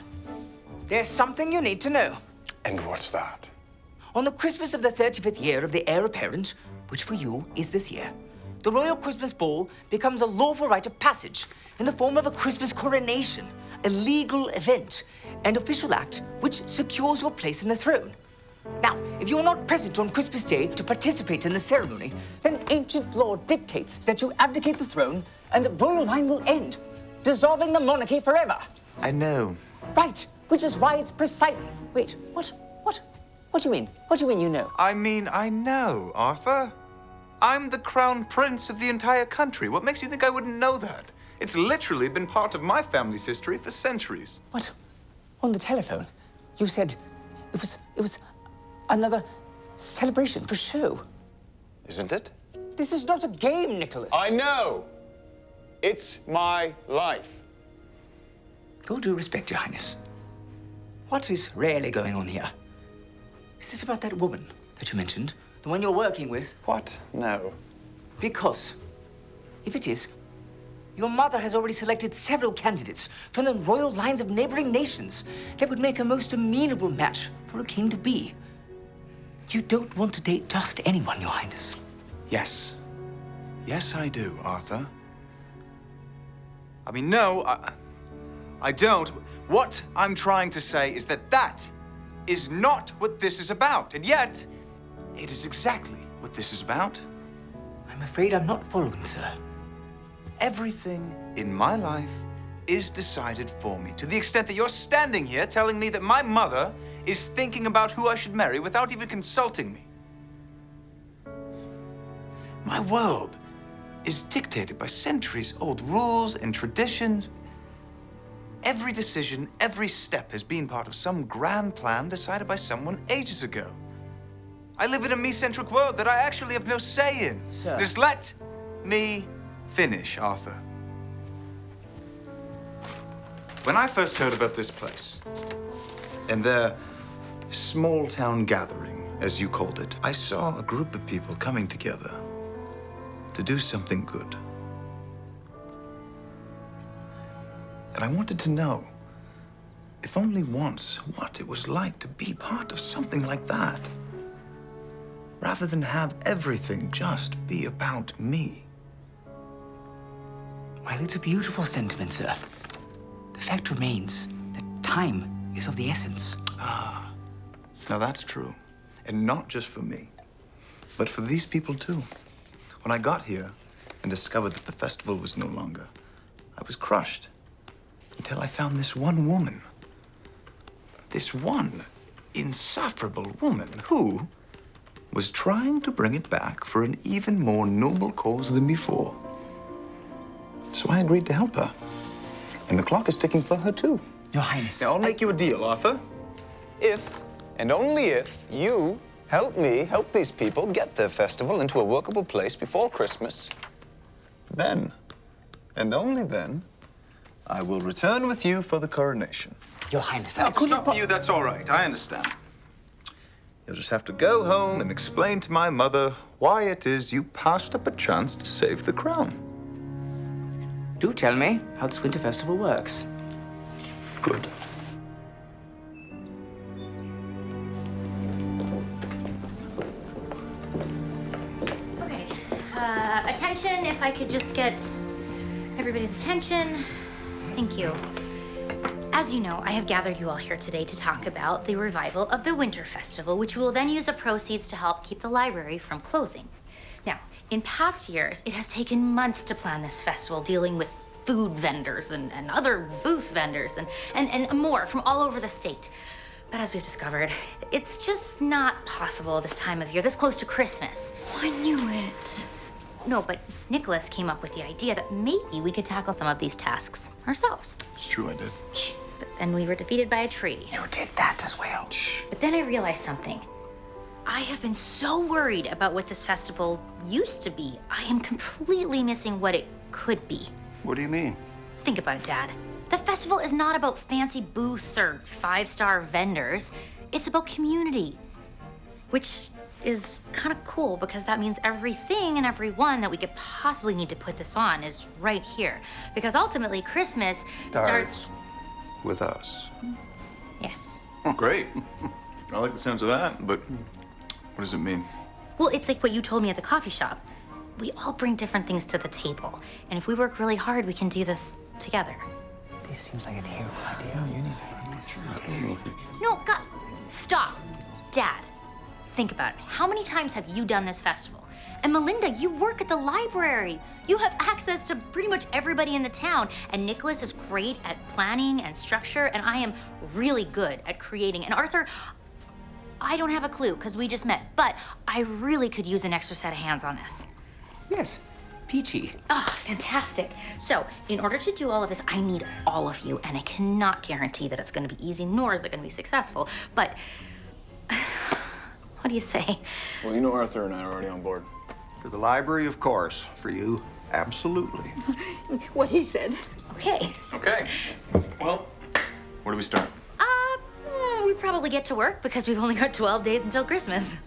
there's something you need to know. And what's that? On the Christmas of the 35th year of the heir apparent, which for you is this year, the Royal Christmas Ball becomes a lawful rite of passage in the form of a Christmas coronation, a legal event, and official act which secures your place in the throne. Now, if you are not present on Christmas Day to participate in the ceremony, then ancient law dictates that you abdicate the throne and the royal line will end. dissolving the monarchy forever. I know. Right, which is why it's precise. Wait, what do you mean? What do you mean you know? I mean, I know, Arthur. I'm the crown prince of the entire country. What makes you think I wouldn't know that? It's literally been part of my family's history for centuries. What? On the telephone, you said it was another celebration for show. Isn't it? This is not a game, Nicholas. I know. It's my life. With all due respect, Your Highness, what is really going on here? Is this about that woman that you mentioned? The one you're working with? What? No. Because if it is, your mother has already selected several candidates from the royal lines of neighboring nations that would make a most amenable match for a king-to-be. You don't want to date just anyone, Your Highness. Yes. Yes, I do, Arthur. I mean, no, I don't. What I'm trying to say is that that is not what this is about. And yet, it is exactly what this is about. I'm afraid I'm not following, sir. Everything in my life is decided for me, to the extent that you're standing here telling me that my mother is thinking about who I should marry without even consulting me. My world is dictated by centuries-old rules and traditions. Every decision, every step has been part of some grand plan decided by someone ages ago. I live in a me-centric world that I actually have no say in. Sir. Just let me finish, Arthur. When I first heard about this place, and their small-town gathering, as you called it, I saw a group of people coming together to do something good. And I wanted to know, if only once, what it was like to be part of something like that, rather than have everything just be about me. Well, it's a beautiful sentiment, sir. The fact remains that time is of the essence. Ah, now that's true. And not just for me, but for these people too. When I got here and discovered that the festival was no longer, I was crushed until I found this one woman. This one insufferable woman who was trying to bring it back for an even more noble cause than before. So I agreed to help her. And the clock is ticking for her too. Your Highness. Now, I'll make you a deal, Arthur. If, and only if, you help me help these people get their festival into a workable place before Christmas, then, and only then, I will return with you for the coronation. Your Highness, Now, if it's not for you, that's all right. I understand. You'll just have to go home and explain to my mother why it is you passed up a chance to save the crown. Do tell me how this winter festival works. Good. Okay, attention, if I could just get everybody's attention. Thank you. As you know, I have gathered you all here today to talk about the revival of the Winter Festival, which we will then use the proceeds to help keep the library from closing. Now, in past years, it has taken months to plan this festival, dealing with food vendors and other booth vendors and more from all over the state. But as we've discovered, it's just not possible this time of year, this close to Christmas. I knew it. No, but Nicholas came up with the idea that maybe we could tackle some of these tasks ourselves. It's true, I did. But then we were defeated by a tree. You did that as well. But then I realized something. I have been so worried about what this festival used to be. I am completely missing what it could be. What do you mean? Think about it, Dad. The festival is not about fancy booths or five-star vendors. It's about community, which is kind of cool because that means everything and everyone that we could possibly need to put this on is right here. Because ultimately, Christmas starts with us. Yes. Great. I like the sounds of that, but what does it mean? Well, it's like what you told me at the coffee shop. We all bring different things to the table. And if we work really hard, we can do this together. This seems like a terrible idea. You need to bring this to the table. No, God, stop. Dad, think about it. How many times have you done this festival? And Melinda, you work at the library. You have access to pretty much everybody in the town. And Nicholas is great at planning and structure, and I am really good at creating. And Arthur, I don't have a clue because we just met, but I really could use an extra set of hands on this. Yes, peachy. Oh, fantastic. So, in order to do all of this, I need all of you, and I cannot guarantee that it's going to be easy, nor is it going to be successful. But what do you say? Well, you know Arthur and I are already on board. For the library, of course. For you, absolutely. What he said. Okay. Okay. Well, where do we start? We probably get to work because we've only got 12 days until Christmas.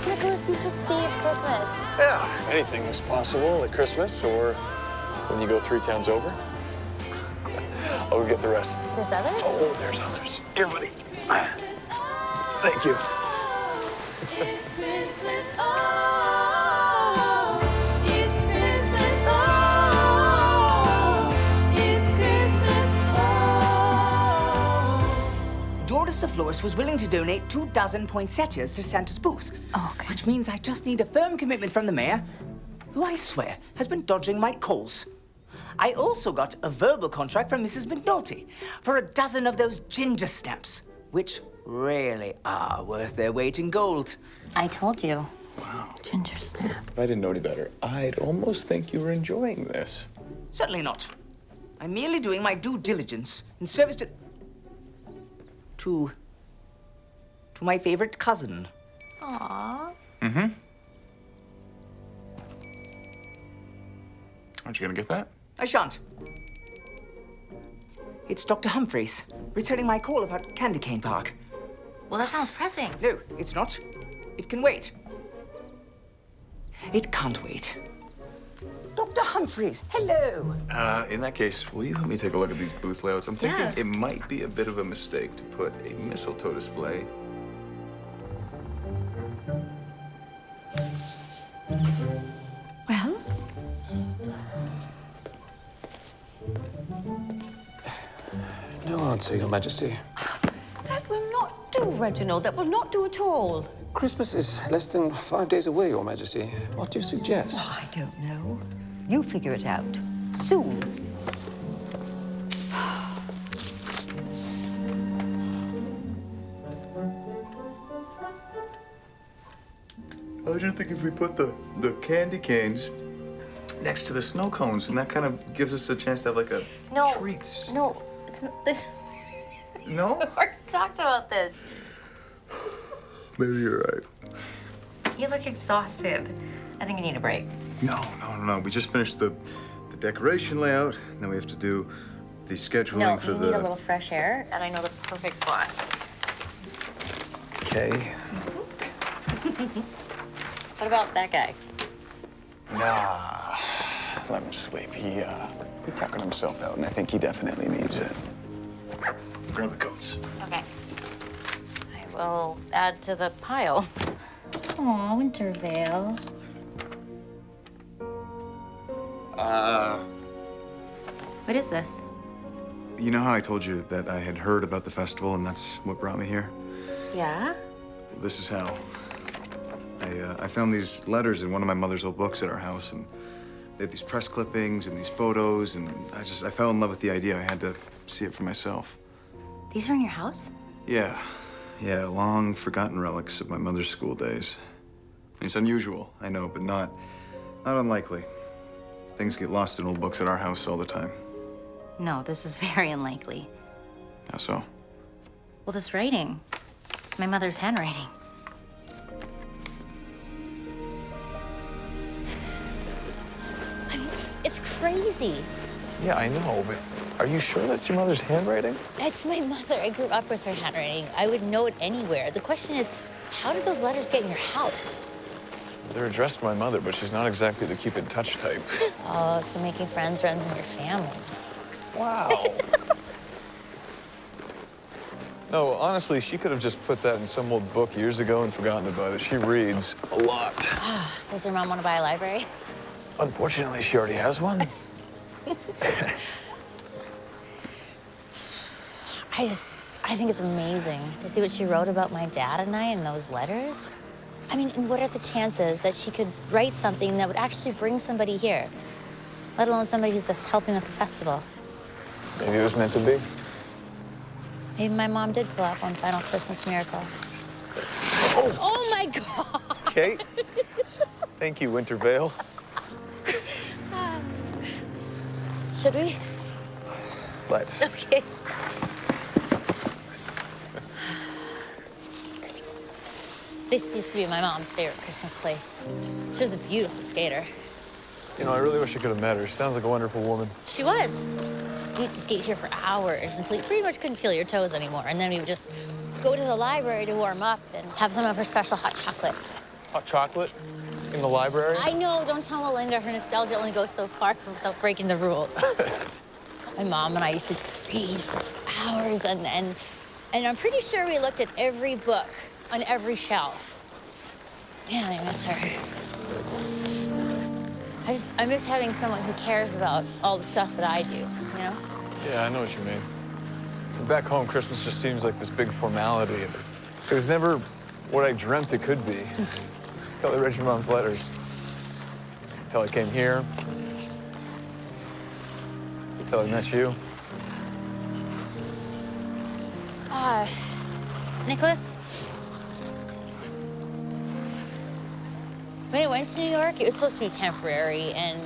Nicholas, you just saved Christmas. Yeah, anything is possible at Christmas or when you go 3 towns over. I'll get the rest. There's others? Oh, there's others. Here, buddy. Thank you. It's Christmas, oh, it's Christmas, oh, it's Christmas, oh. Doris the florist was willing to donate 2 dozen poinsettias to Santa's booth. Okay. Which means I just need a firm commitment from the mayor, who I swear has been dodging my calls. I also got a verbal contract from Mrs. McNulty for a dozen of those ginger snaps, which really are worth their weight in gold. I told you. Wow. Ginger snap. If I didn't know any better, I'd almost think you were enjoying this. Certainly not. I'm merely doing my due diligence in service to my favorite cousin. Aww. Mm-hmm. Aren't you gonna get that? I shan't. It's Dr. Humphreys, returning my call about Candy Cane Park. Well, that sounds pressing. No, it's not. It can wait. It can't wait. Dr. Humphreys, hello. In that case, will you help me take a look at these booth layouts? I'm thinking Yeah. it might be a bit of a mistake to put a mistletoe display. Well? No answer, Your Majesty. That will not do, Reginald. That will not do at all. Christmas is less than 5 days away, Your Majesty. What do you suggest? Oh, I don't know. You figure it out. Soon. I was just thinking if we put the candy canes next to the snow cones, and that kind of gives us a chance to have like a treats. No, it's not this. No? We already talked about this. Maybe you're right. You look exhausted. I think you need a break. No. We just finished the decoration layout, and then we have to do the scheduling No, for you need a little fresh air, and I know the perfect spot. Okay. What about that guy? Nah. Let him sleep. He tuckered himself out, and I think he definitely needs it. Grab the coats. Okay. I will add to the pile. Aw, Wintervale. What is this? You know how I told you that I had heard about the festival, and that's what brought me here? Yeah? Well, this is how. I found these letters in one of my mother's old books at our house, and they had these press clippings and these photos, and I fell in love with the idea. I had to see it for myself. These were in your house? Yeah, long forgotten relics of my mother's school days. It's unusual, I know, but not unlikely. Things get lost in old books at our house all the time. No, this is very unlikely. How so? Well, this writing. It's my mother's handwriting. I mean, it's crazy. Yeah, I know, but are you sure that's your mother's handwriting? It's my mother. I grew up with her handwriting. I would know it anywhere. The question is, how did those letters get in your house? They're addressed to my mother, but she's not exactly the keep in touch type. Oh, so making friends runs in your family. Wow. No, honestly, she could have just put that in some old book years ago and forgotten about it. She reads a lot. Does your mom want to buy a library? Unfortunately, she already has one. I think it's amazing to see what she wrote about my dad and I in those letters. I mean, and what are the chances that she could write something that would actually bring somebody here, let alone somebody who's helping with the festival? Maybe it was meant to be. Maybe my mom did pull off one final Christmas miracle. Oh my God! Kate? Thank you, Wintervale. Should we? Let's. Okay. This used to be my mom's favorite Christmas place. She was a beautiful skater. You know, I really wish I could have met her. She sounds like a wonderful woman. She was. We used to skate here for hours until you pretty much couldn't feel your toes anymore. And then we would just go to the library to warm up and have some of her special hot chocolate. Hot chocolate? In the library? I know, don't tell Melinda. Her nostalgia only goes so far without breaking the rules. My mom and I used to just read for hours, and I'm pretty sure we looked at every book on every shelf. Man, I miss her. I miss having someone who cares about all the stuff that I do, you know? Yeah, I know what you mean. Back home, Christmas just seems like this big formality. It was never what I dreamt it could be. Until I read your mom's letters. Until I came here. Until I met you. Nicholas? When I went to New York, it was supposed to be temporary and,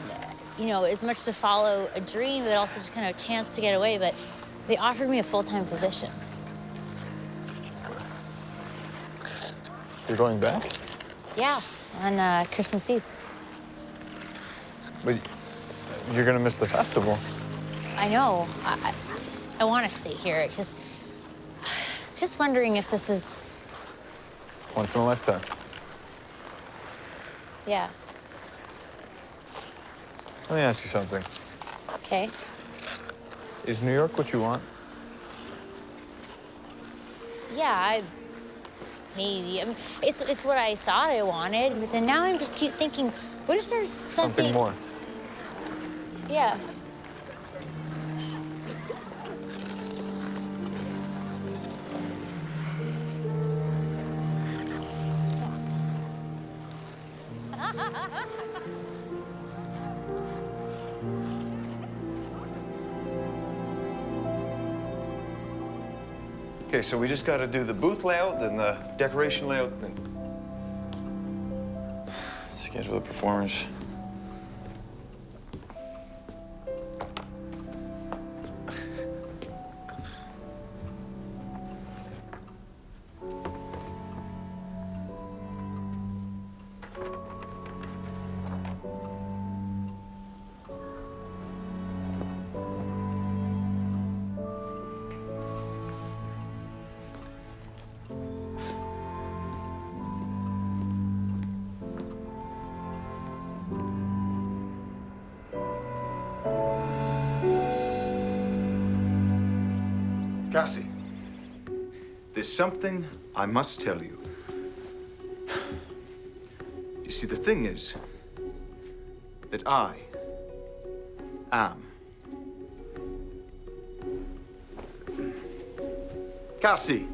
you know, as much to follow a dream, but also just kind of a chance to get away, but they offered me a full-time position. You're going back? Yeah, on Christmas Eve. But you're gonna miss the festival. I know. I want to stay here. It's just wondering if this is... Once in a lifetime. Yeah. Let me ask you something. Okay. Is New York what you want? Yeah, maybe. I mean, it's what I thought I wanted, but then now I just keep thinking, what if there's something... Something more. Yeah. Okay, so we just got to do the booth layout, then the decoration layout, then schedule the performers. Cassie, there's something I must tell you. You see, the thing is that I am. Cassie!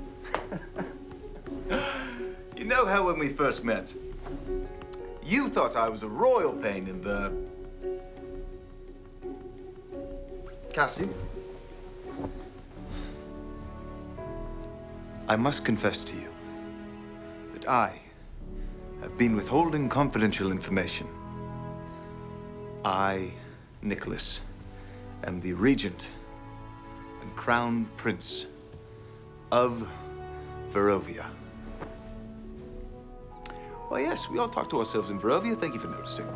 You know how when we first met, you thought I was a royal pain in the... Cassie? I must confess to you that I have been withholding confidential information. I, Nicholas, am the regent and crown prince of Barovia. Well, yes, we all talk to ourselves in Barovia. Thank you for noticing.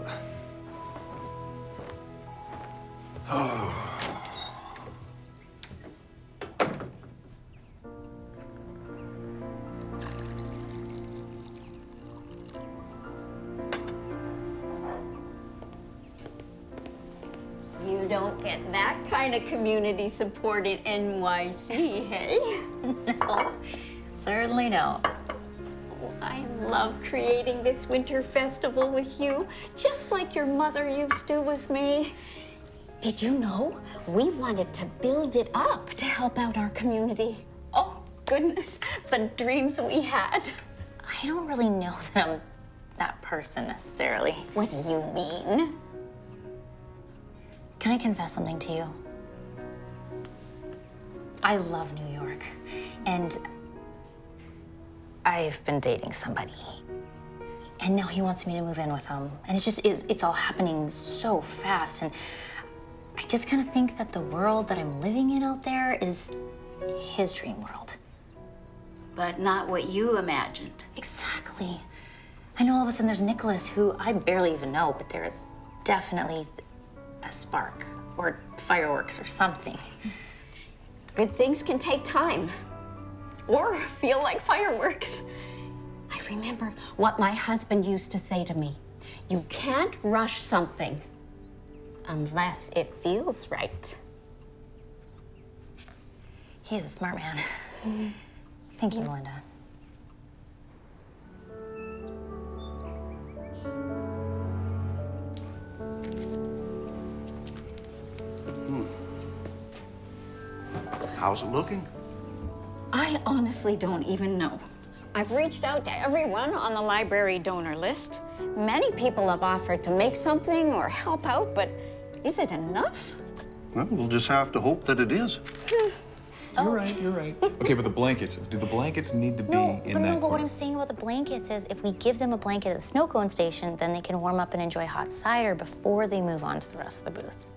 You don't get that kind of community support in NYC, hey? No, certainly don't. I love creating this winter festival with you, just like your mother used to with me. Did you know we wanted to build it up to help out our community? Oh, goodness, the dreams we had. I don't really know that I'm that person necessarily. What do you mean? Can I confess something to you? I love New York, and I've been dating somebody, and now he wants me to move in with him, and it's all happening so fast, and I just kind of think that the world that I'm living in out there is his dream world. But not what you imagined. Exactly. I know all of a sudden there's Nicholas, who I barely even know, but there is definitely a spark or fireworks or something. Good things can take time. Or feel like fireworks. I remember what my husband used to say to me. You can't rush something unless it feels right. He is a smart man. Thank you, Melinda. How's it looking? I honestly don't even know. I've reached out to everyone on the library donor list. Many people have offered to make something or help out, but is it enough? Well, we'll just have to hope that it is. You're right, you're right. Okay, but the blankets, do the blankets need to be in that But what corner? I'm saying about the blankets is if we give them a blanket at the snow cone station, then they can warm up and enjoy hot cider before they move on to the rest of the booth.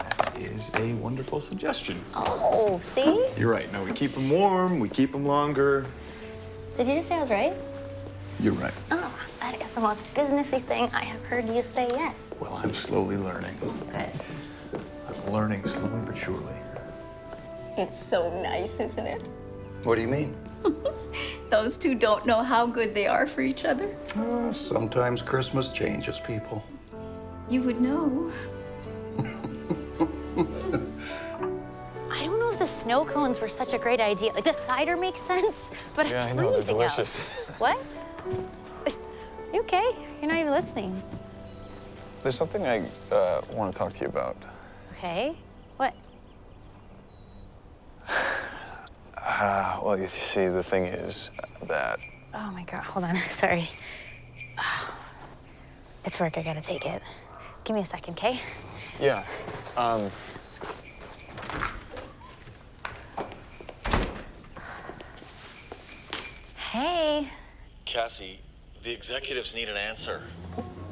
That is a wonderful suggestion. Oh, see? You're right. No, we keep them warm, we keep them longer. Did you just say I was right? You're right. Oh, that is the most businessy thing I have heard you say yet. Well, I'm slowly learning. Good. I'm learning slowly but surely. It's so nice, isn't it? What do you mean? Those two don't know how good they are for each other. Sometimes Christmas changes people. You would know. I don't know if the snow cones were such a great idea. Like, the cider makes sense, but Yeah, it's I know, they're freezing delicious. out. What? You okay? You're not even listening. There's something I want to talk to you about. Okay. What? Well, you see, the thing is that... Oh my God, hold on, sorry. It's work, I gotta take it. Give me a second, okay? Yeah, Hey. Cassie, the executives need an answer.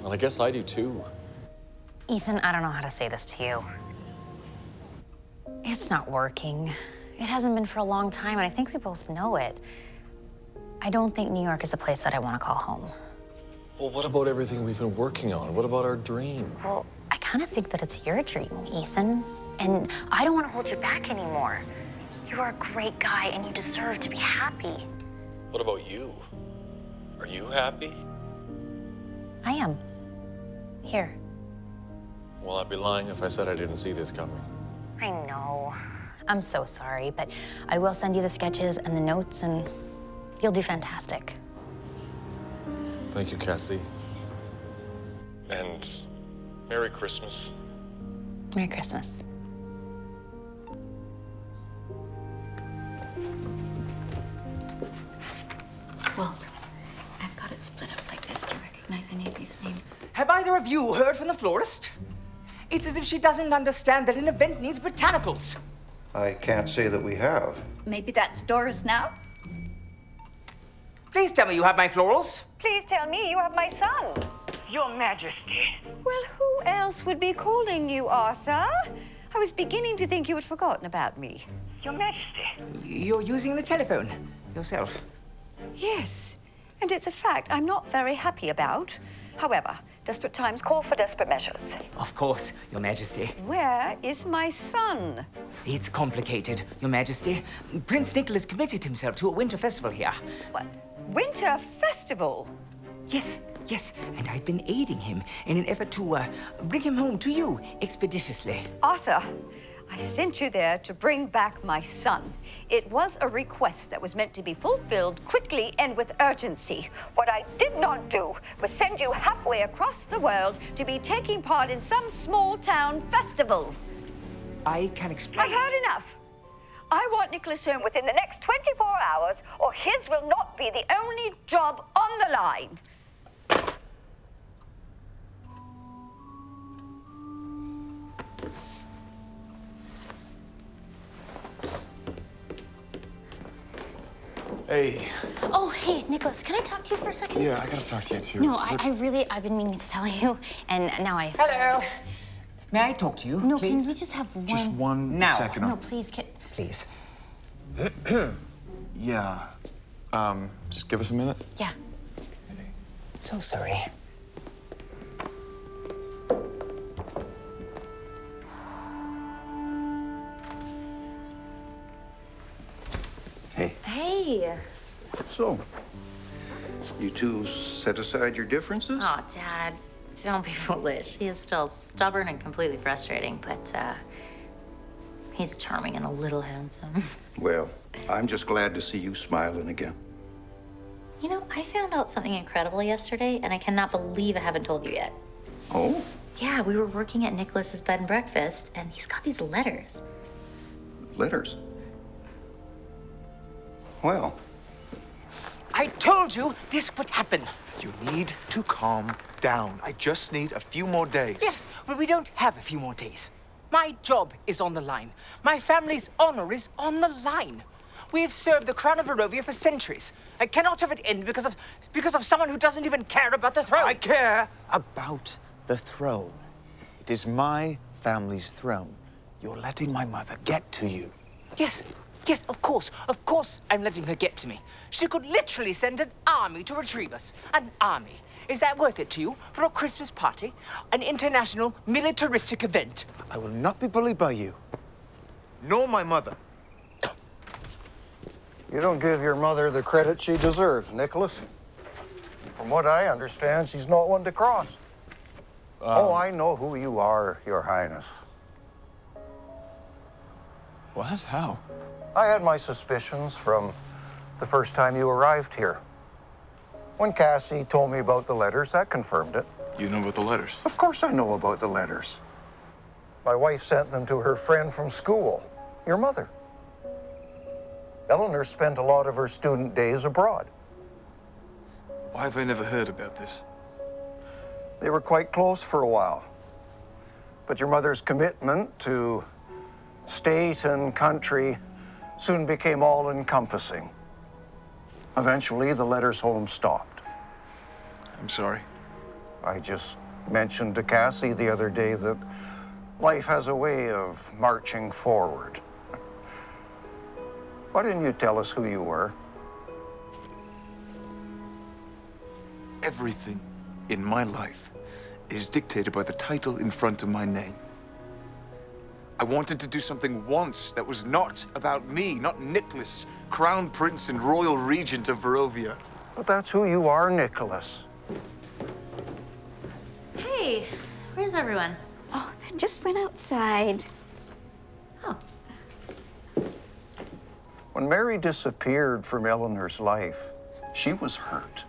And I guess I do too. Ethan, I don't know how to say this to you. It's not working. It hasn't been for a long time, and I think we both know it. I don't think New York is a place that I want to call home. Well, what about everything we've been working on? What about our dream? Well, I kind of think that it's your dream, Ethan. And I don't want to hold you back anymore. You are a great guy, and you deserve to be happy. What about you? Are you happy? I am. Here. Well, I'd be lying if I said I didn't see this coming. I know. I'm so sorry, but I will send you the sketches and the notes, and you'll do fantastic. Thank you, Cassie. And Merry Christmas. Merry Christmas. Walt, I've got it split up like this. Do you recognize any of these names? Have either of you heard from the florist? It's as if she doesn't understand that an event needs botanicals. I can't say that we have. Maybe that's Doris now? Please tell me you have my florals. Please tell me you have my son. Your Majesty. Well, who else would be calling you, Arthur? I was beginning to think you had forgotten about me. Your Majesty. You're using the telephone yourself. Yes, and it's a fact I'm not very happy about. However, desperate times call for desperate measures. Of course, Your Majesty. Where is my son? It's complicated, Your Majesty. Prince Nicholas committed himself to a winter festival here. What? Winter festival? Yes, and I've been aiding him in an effort to bring him home to you expeditiously. Arthur, I sent you there to bring back my son. It was a request that was meant to be fulfilled quickly and with urgency. What I did not do was send you halfway across the world to be taking part in some small town festival. I can explain. I've heard enough. I want Nicholas home within the next 24 hours, or his will not be the only job on the line. Hey. Oh, hey, Nicholas, can I talk to you for a second? Yeah, I gotta talk to you too. No, I've been meaning to tell you, and now I... Hello. May I talk to you, No, please? can we just have one... Just one Now. second. No, please, Please. Yeah. Just give us a minute. Yeah. So sorry. Hey. Hey. So, you two set aside your differences? Oh, Dad, don't be foolish. He is still stubborn and completely frustrating, but he's charming and a little handsome. Well, I'm just glad to see you smiling again. You know, I found out something incredible yesterday, and I cannot believe I haven't told you yet. Oh? Yeah, we were working at Nicholas's bed and breakfast, and he's got these letters. Letters? Well, I told you this would happen. You need to calm down. I just need a few more days. Yes, but we don't have a few more days. My job is on the line. My family's honor is on the line. We have served the crown of Barovia for centuries. I cannot have it end because of someone who doesn't even care about the throne. I care about the throne. It is my family's throne. You're letting my mother get to you. Yes, of course. Of course I'm letting her get to me. She could literally send an army to retrieve us. An army. Is that worth it to you for a Christmas party? An international militaristic event? I will not be bullied by you, nor my mother. you don't give your mother the credit she deserves, Nicholas. From what I understand, she's not one to cross. Oh, I know who you are, Your Highness. What? How? I had my suspicions from the first time you arrived here. When Cassie told me about the letters, that confirmed it. You know about the letters? Of course I know about the letters. My wife sent them to her friend from school, your mother. Eleanor spent a lot of her student days abroad. Why have I never heard about this? They were quite close for a while. But your mother's commitment to state and country soon became all-encompassing. Eventually, the letters home stopped. I'm sorry. I just mentioned to Cassie the other day that life has a way of marching forward. Why didn't you tell us who you were? Everything in my life is dictated by the title in front of my name. I wanted to do something once that was not about me, not Nicholas, Crown Prince and Royal Regent of Barovia. But that's who you are, Nicholas. Hey, where's everyone? Oh, they just went outside. Oh. When Mary disappeared from Eleanor's life, she was hurt.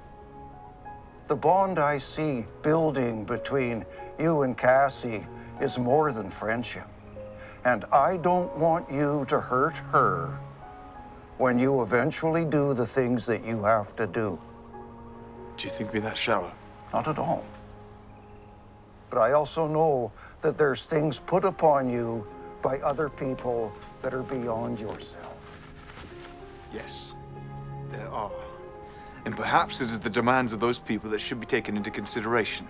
The bond I see building between you and Cassie is more than friendship. And I don't want you to hurt her when you eventually do the things that you have to do. Do you think me that shallow? Not at all. But I also know that there's things put upon you by other people that are beyond yourself. Yes, there are. And perhaps it is the demands of those people that should be taken into consideration.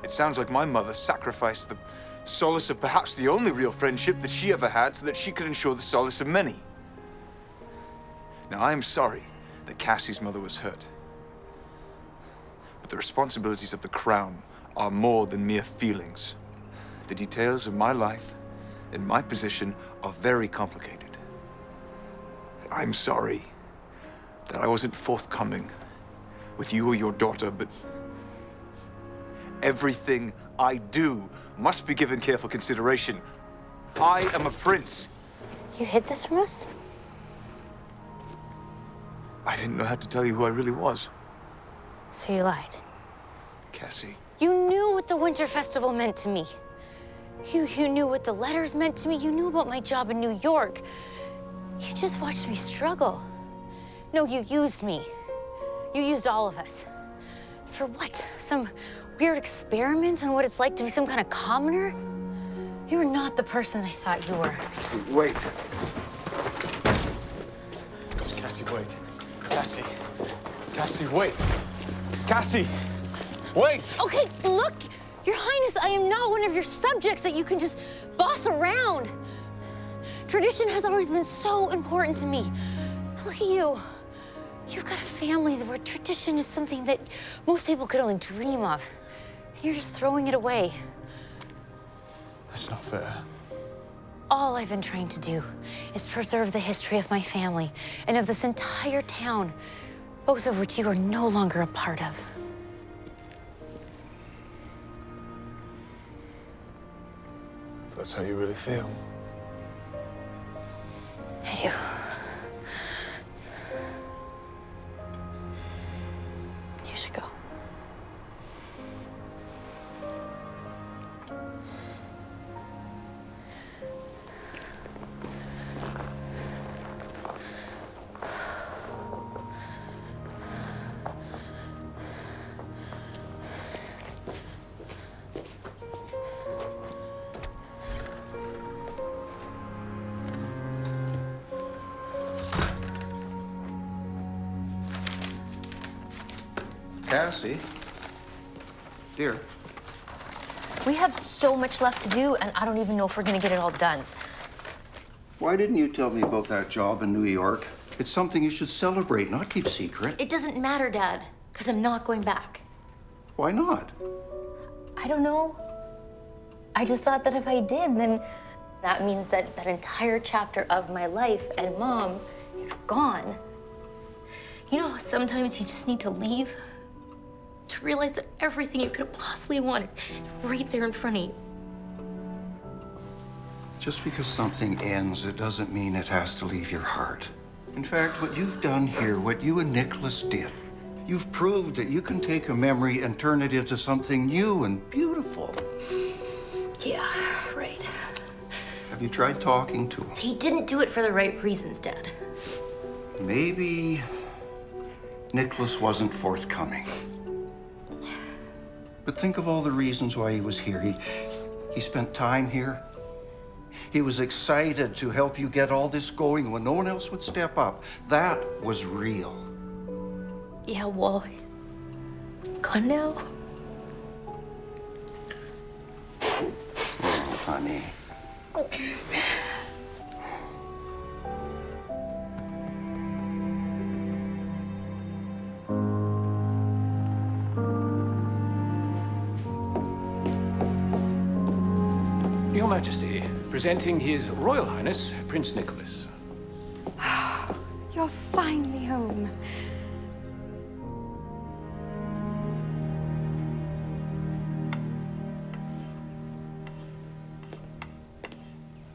It sounds like my mother sacrificed the solace of perhaps the only real friendship that she ever had so that she could ensure the solace of many. Now, I am sorry that Cassie's mother was hurt. But the responsibilities of the crown are more than mere feelings. The details of my life and my position are very complicated. I'm sorry that I wasn't forthcoming with you or your daughter, but everything I do must be given careful consideration. I am a prince. You hid this from us? I didn't know how to tell you who I really was. So you lied. Cassie. You knew what the Winter Festival meant to me. You knew what the letters meant to me. You knew about my job in New York. You just watched me struggle. No, you used me. You used all of us. For what? Some weird experiment on what it's like to be some kind of commoner? You were not the person I thought you were. Cassie, wait. Cassie, wait. Cassie. Cassie, wait. Cassie, wait! Okay, look, Your Highness, I am not one of your subjects that you can just boss around. Tradition has always been so important to me. Look at you. You've got a family where tradition is something that most people could only dream of. And you're just throwing it away. That's not fair. All I've been trying to do is preserve the history of my family and of this entire town, both of which you are no longer a part of. If that's how you really feel. I do. You should go. Cassie, dear. We have so much left to do, and I don't even know if we're gonna get it all done. Why didn't you tell me about that job in New York? It's something you should celebrate, not keep secret. It doesn't matter, Dad, because I'm not going back. Why not? I don't know. I just thought that if I did, then that means that that entire chapter of my life and Mom is gone. You know, sometimes you just need to leave to realize that everything you could have possibly wanted is right there in front of you. Just because something ends, it doesn't mean it has to leave your heart. In fact, what you've done here, what you and Nicholas did, you've proved that you can take a memory and turn it into something new and beautiful. Yeah, right. Have you tried talking to him? He didn't do it for the right reasons, Dad. Maybe Nicholas wasn't forthcoming. But think of all the reasons why he was here. He spent time here. He was excited to help you get all this going when no one else would step up. That was real. Yeah, well, gone now? Oh, honey. Your Majesty, presenting His Royal Highness, Prince Nicholas. You're finally home.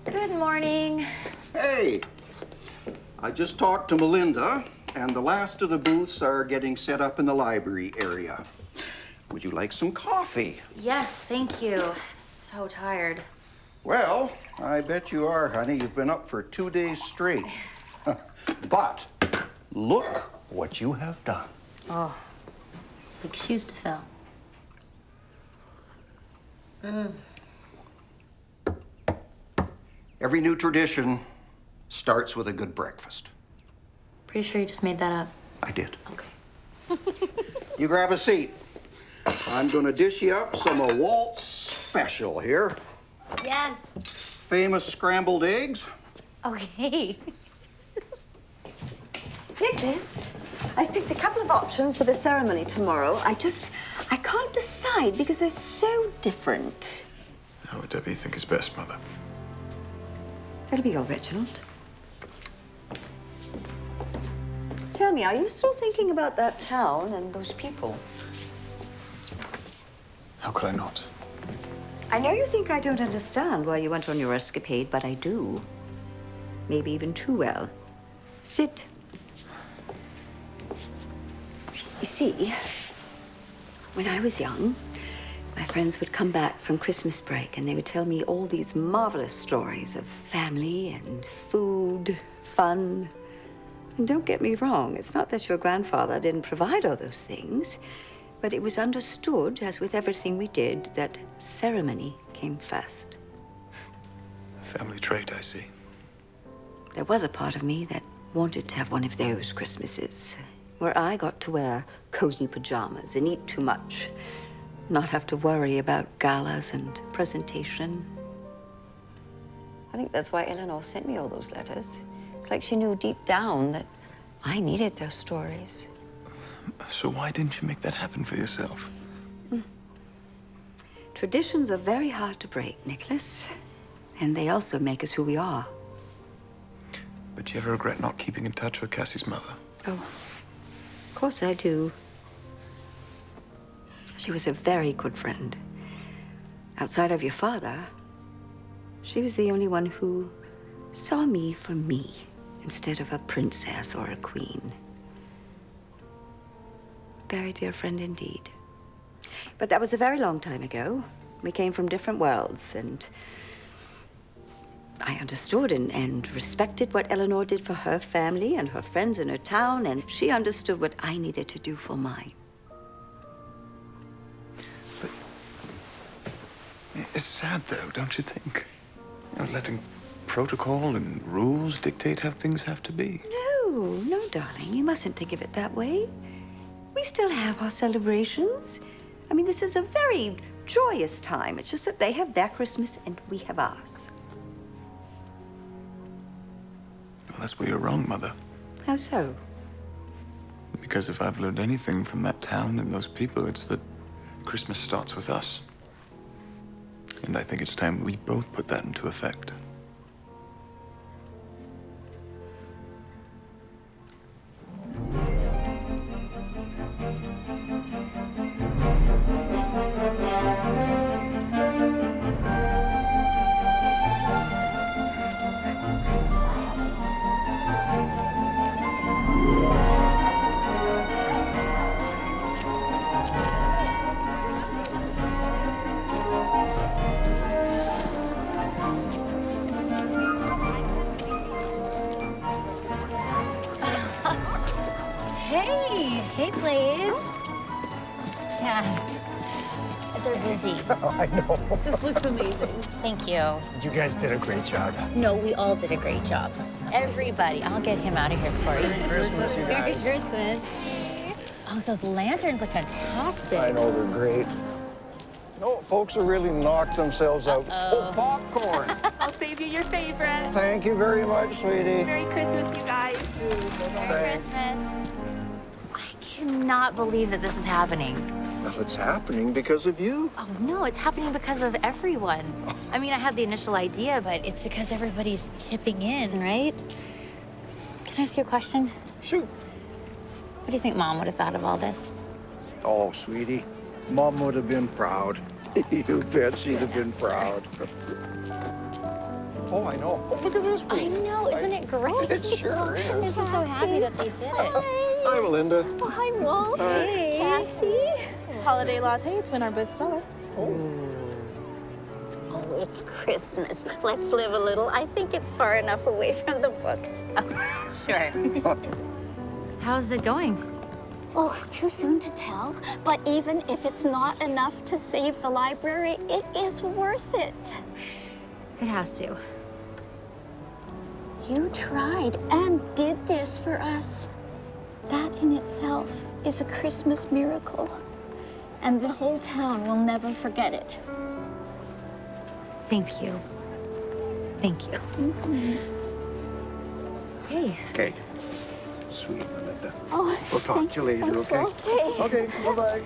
Good morning. Hey, I just talked to Melinda, and the last of the booths are getting set up in the library area. Would you like some coffee? Yes, thank you. I'm so tired. Well, I bet you are, honey. You've been up for 2 days straight. But look what you have done. Oh, big shoes to fill. Every new tradition starts with a good breakfast. Pretty sure you just made that up. I did. Okay. You grab a seat. I'm gonna dish you up some of Walt's special here. Yes. Famous scrambled eggs. Okay. Nicholas, I picked a couple of options for the ceremony tomorrow. I can't decide because they're so different. Whatever you think is best, Mother. That'll be all, Reginald. Tell me, are you still thinking about that town and those people? How could I not? I know you think I don't understand why you went on your escapade, but I do. Maybe even too well. Sit. You see, when I was young, my friends would come back from Christmas break and they would tell me all these marvelous stories of family and food, fun. And don't get me wrong, it's not that your grandfather didn't provide all those things, but it was understood, as with everything we did, that ceremony came first. A family trait, I see. There was a part of me that wanted to have one of those Christmases, where I got to wear cozy pajamas and eat too much, not have to worry about galas and presentation. I think that's why Eleanor sent me all those letters. It's like she knew deep down that I needed those stories. So why didn't you make that happen for yourself? Traditions are very hard to break, Nicholas. And they also make us who we are. But you ever regret not keeping in touch with Cassie's mother? Oh, of course I do. She was a very good friend. Outside of your father, she was the only one who saw me for me instead of a princess or a queen. Very dear friend indeed. But that was a very long time ago. We came from different worlds, and I understood and respected what Eleanor did for her family and her friends in her town, and she understood what I needed to do for mine. But it's sad, though, don't you think? You know, letting protocol and rules dictate how things have to be. No, darling, you mustn't think of it that way. We still have our celebrations. I mean, this is a very joyous time. It's just that they have their Christmas and we have ours. Well, that's where you're wrong, Mother. How so? Because if I've learned anything from that town and those people, it's that Christmas starts with us. And I think it's time we both put that into effect. Hey, Blaze. Dad, they're busy. I know. This looks amazing. Thank you. You guys did a great job. No, we all did a great job. Everybody. I'll get him out of here for you. Merry Christmas, you guys. Merry Christmas. Oh, those lanterns look fantastic. I know, they're great. No, folks have really knocked themselves out. Uh-oh. Oh, popcorn. I'll save you your favorite. Thank you very much, sweetie. Merry Christmas, you guys. Merry Christmas. I cannot believe that this is happening. Well, it's happening because of you. Oh, no, it's happening because of everyone. I mean, I had the initial idea, but it's because everybody's chipping in, right? Can I ask you a question? Shoot. What do you think Mom would have thought of all this? Oh, sweetie, Mom would have been proud. You bet she'd have been proud. Oh, I know. Oh, look at this. I know, isn't it great? It sure is. I'm just so happy that they did it. Hi, Melinda. Oh, hi, Walt. Hey. Cassie. Holiday latte. It's been our best seller. Oh, it's Christmas. Let's live a little. I think it's far enough away from the books. Sure. How's it going? Oh, too soon to tell. But even if it's not enough to save the library, it is worth it. It has to. You tried and did this for us. That in itself is a Christmas miracle. And the whole town will never forget it. Thank you. Thank you. Hey. Okay. Sweet, Melinda. Oh, We'll talk to you later, thanks, okay? Walt. Hey. Okay, bye-bye.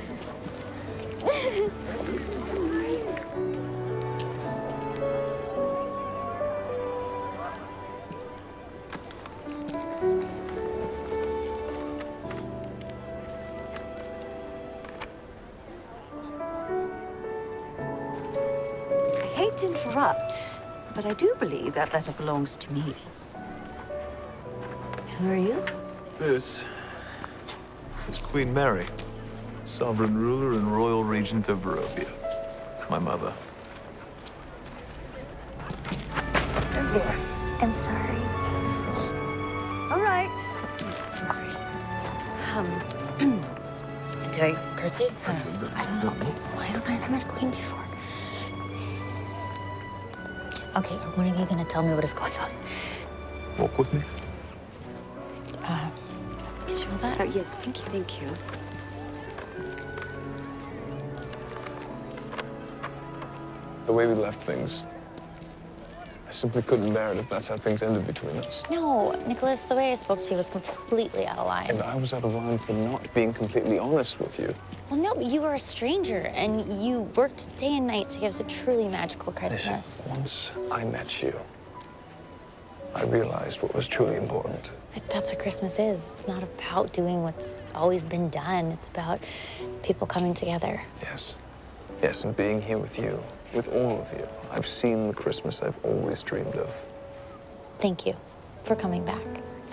I hate to interrupt, but I do believe that letter belongs to me. Who are you? This is Queen Mary, sovereign ruler and royal regent of Barovia. My mother. I'm sorry. All right. Do I curtsy? I don't know. Why don't I remember the queen before? Okay, when are you gonna tell me what is going on? Walk with me. Get you all that? Oh, yes, thank you. The way we left things, I simply couldn't bear it if that's how things ended between us. No, Nicholas, the way I spoke to you was completely out of line. And I was out of line for not being completely honest with you. Well, no, but you were a stranger, and you worked day and night to give us a truly magical Christmas. Listen, once I met you, I realized what was truly important. That's what Christmas is. It's not about doing what's always been done. It's about people coming together. Yes. Yes, and being here with you, with all of you. I've seen the Christmas I've always dreamed of. Thank you for coming back.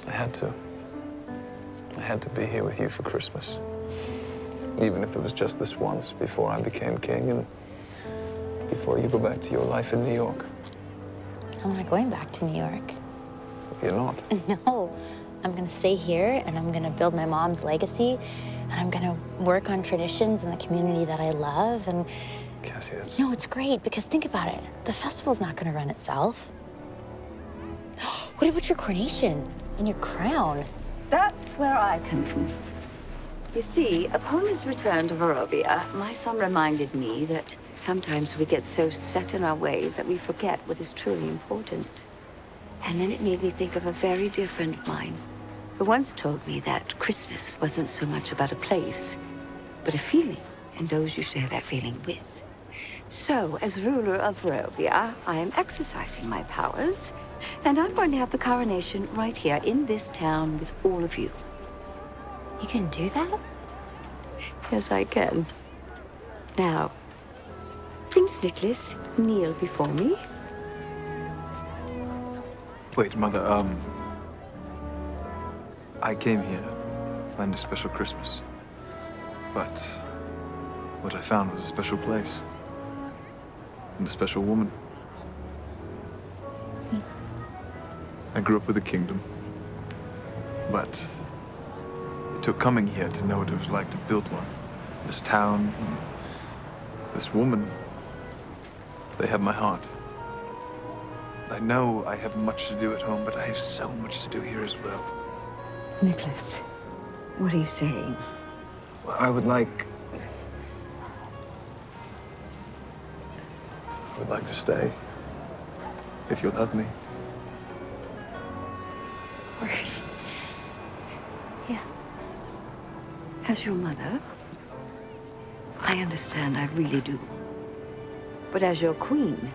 I had to. I had to be here with you for Christmas. Even if it was just this once before I became king and before you go back to your life in New York. I'm not going back to New York. You're not. No, I'm gonna stay here and I'm gonna build my mom's legacy and I'm gonna work on traditions in the community that I love and... Cassie, it's... No, it's great because think about it. The festival's not gonna run itself. What about your coronation and your crown? That's where I come from. You see, upon his return to Barovia, my son reminded me that sometimes we get so set in our ways that we forget what is truly important. And then it made me think of a very dear friend of mine who once told me that Christmas wasn't so much about a place, but a feeling, and those you share that feeling with. So, as ruler of Barovia, I am exercising my powers, and I'm going to have the coronation right here in this town with all of you. You can do that? Yes, I can. Now, Prince Nicholas, kneel before me. Wait, Mother, I came here to find a special Christmas. But what I found was a special place. And a special woman. I grew up with a kingdom. But it took coming here to know what it was like to build one. This town, this woman, they have my heart. I know I have much to do at home, but I have so much to do here as well. Nicholas, what are you saying? Well, I would like to stay, if you'll have me. Of course. Yeah. As your mother, I understand, I really do. But as your queen,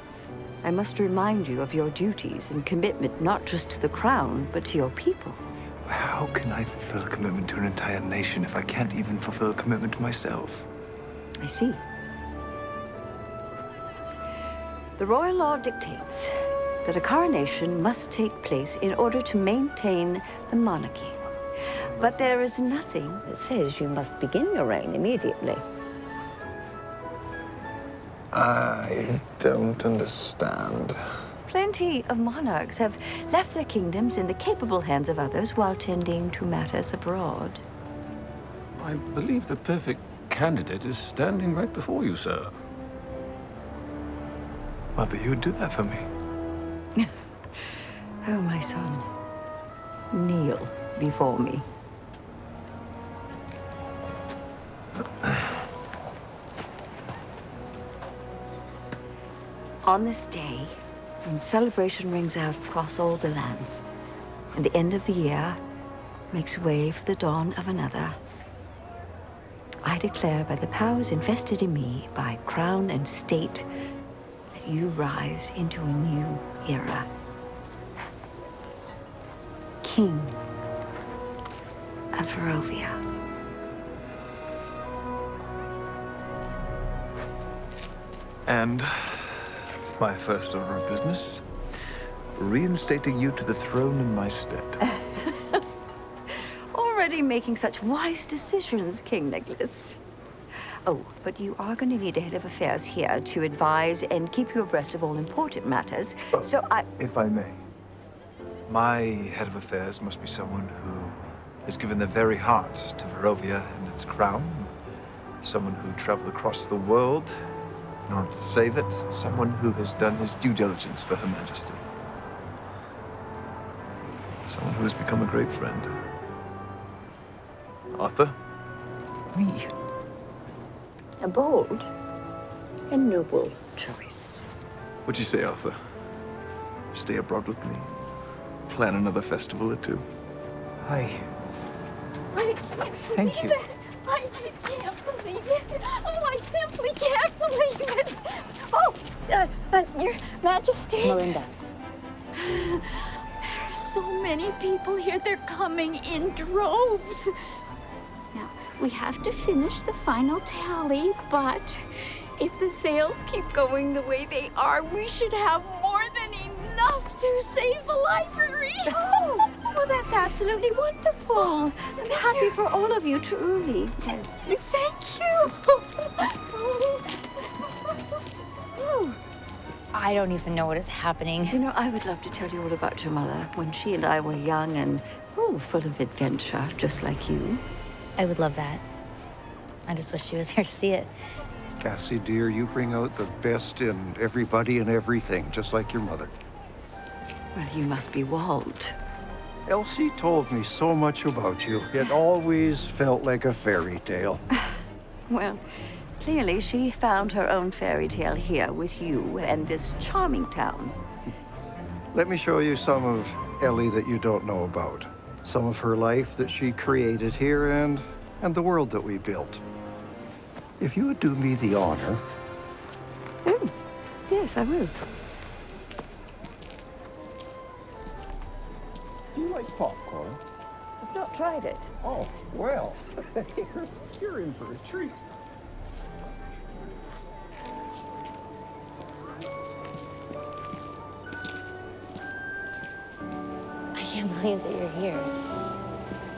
I must remind you of your duties and commitment not just to the crown, but to your people. How can I fulfill a commitment to an entire nation if I can't even fulfill a commitment to myself? I see. The royal law dictates that a coronation must take place in order to maintain the monarchy. But there is nothing that says you must begin your reign immediately. I don't understand. Plenty of monarchs have left their kingdoms in the capable hands of others while tending to matters abroad. I believe the perfect candidate is standing right before you, sir. Mother, you would do that for me. Oh, my son, kneel before me. On this day, when celebration rings out across all the lands, and the end of the year makes way for the dawn of another, I declare by the powers invested in me by crown and state that you rise into a new era. King of Barovia. And my first order of business, reinstating you to the throne in my stead. Already making such wise decisions, King Nicholas. Oh, but you are going to need a head of affairs here to advise and keep you abreast of all important matters. If I may, my head of affairs must be someone who has given their very heart to Barovia and its crown. Someone who traveled across the world in order to save it. Someone who has done his due diligence for Her Majesty. Someone who has become a great friend. Arthur? Me. A bold and noble choice. What'd you say, Arthur? Stay abroad with me? Plan another festival or two? Thank you. I can't believe it. Oh, I simply can't believe it. Oh, Your Majesty. Melinda. There are so many people here. They're coming in droves. Now, we have to finish the final tally, but if the sales keep going the way they are, we should have more than enough to save the library. Oh, well, that's absolutely wonderful. I'm happy for all of you, truly. Thank you. I don't even know what is happening. You know, I would love to tell you all about your mother when she and I were young and, full of adventure, just like you. I would love that. I just wish she was here to see it. Cassie, dear, you bring out the best in everybody and everything, just like your mother. Well, you must be Walt. Elsie told me so much about you. It always felt like a fairy tale. Well, clearly she found her own fairy tale here with you and this charming town. Let me show you some of Ellie that you don't know about. Some of her life that she created here and the world that we built. If you would do me the honor. Oh, yes, I will. Do you like popcorn? I've not tried it. Oh, well, you're in for a treat. I can't believe that you're here.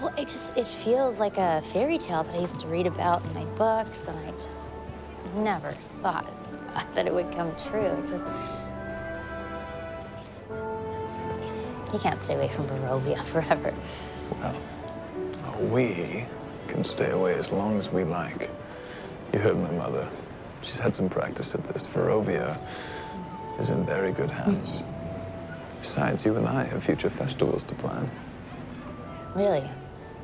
Well, it feels like a fairy tale that I used to read about in my books, and I just never thought that it would come true. You can't stay away from Barovia forever. Well, we can stay away as long as we like. You heard my mother. She's had some practice at this. Barovia is in very good hands. Besides, you and I have future festivals to plan. Really?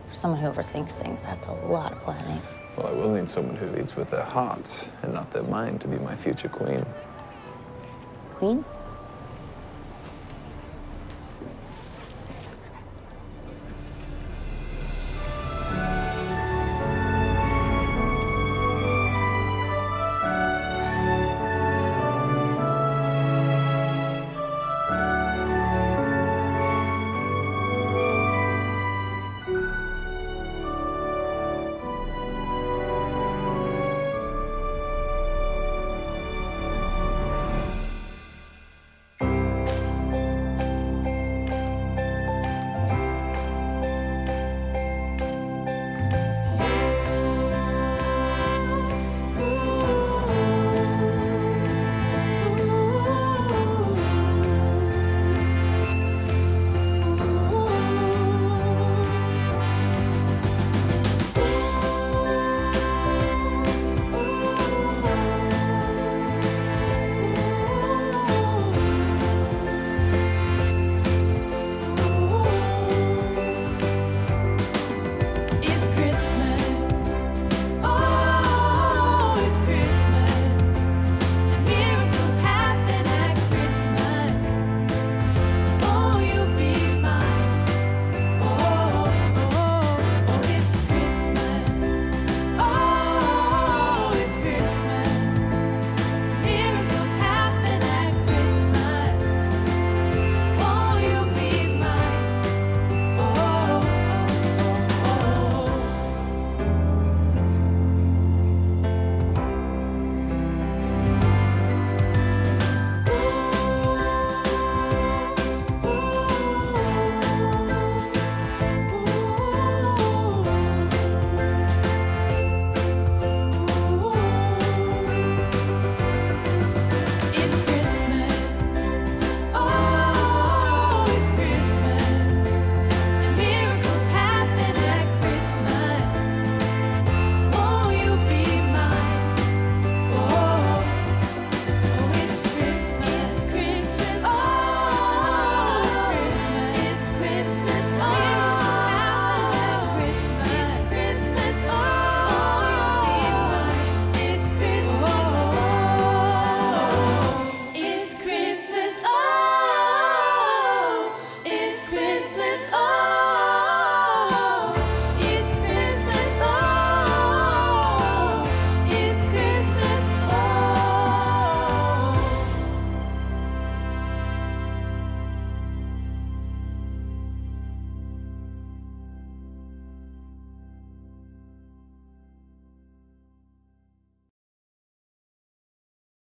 For someone who overthinks things, that's a lot of planning. Well, I will need someone who leads with their heart and not their mind to be my future queen. Queen?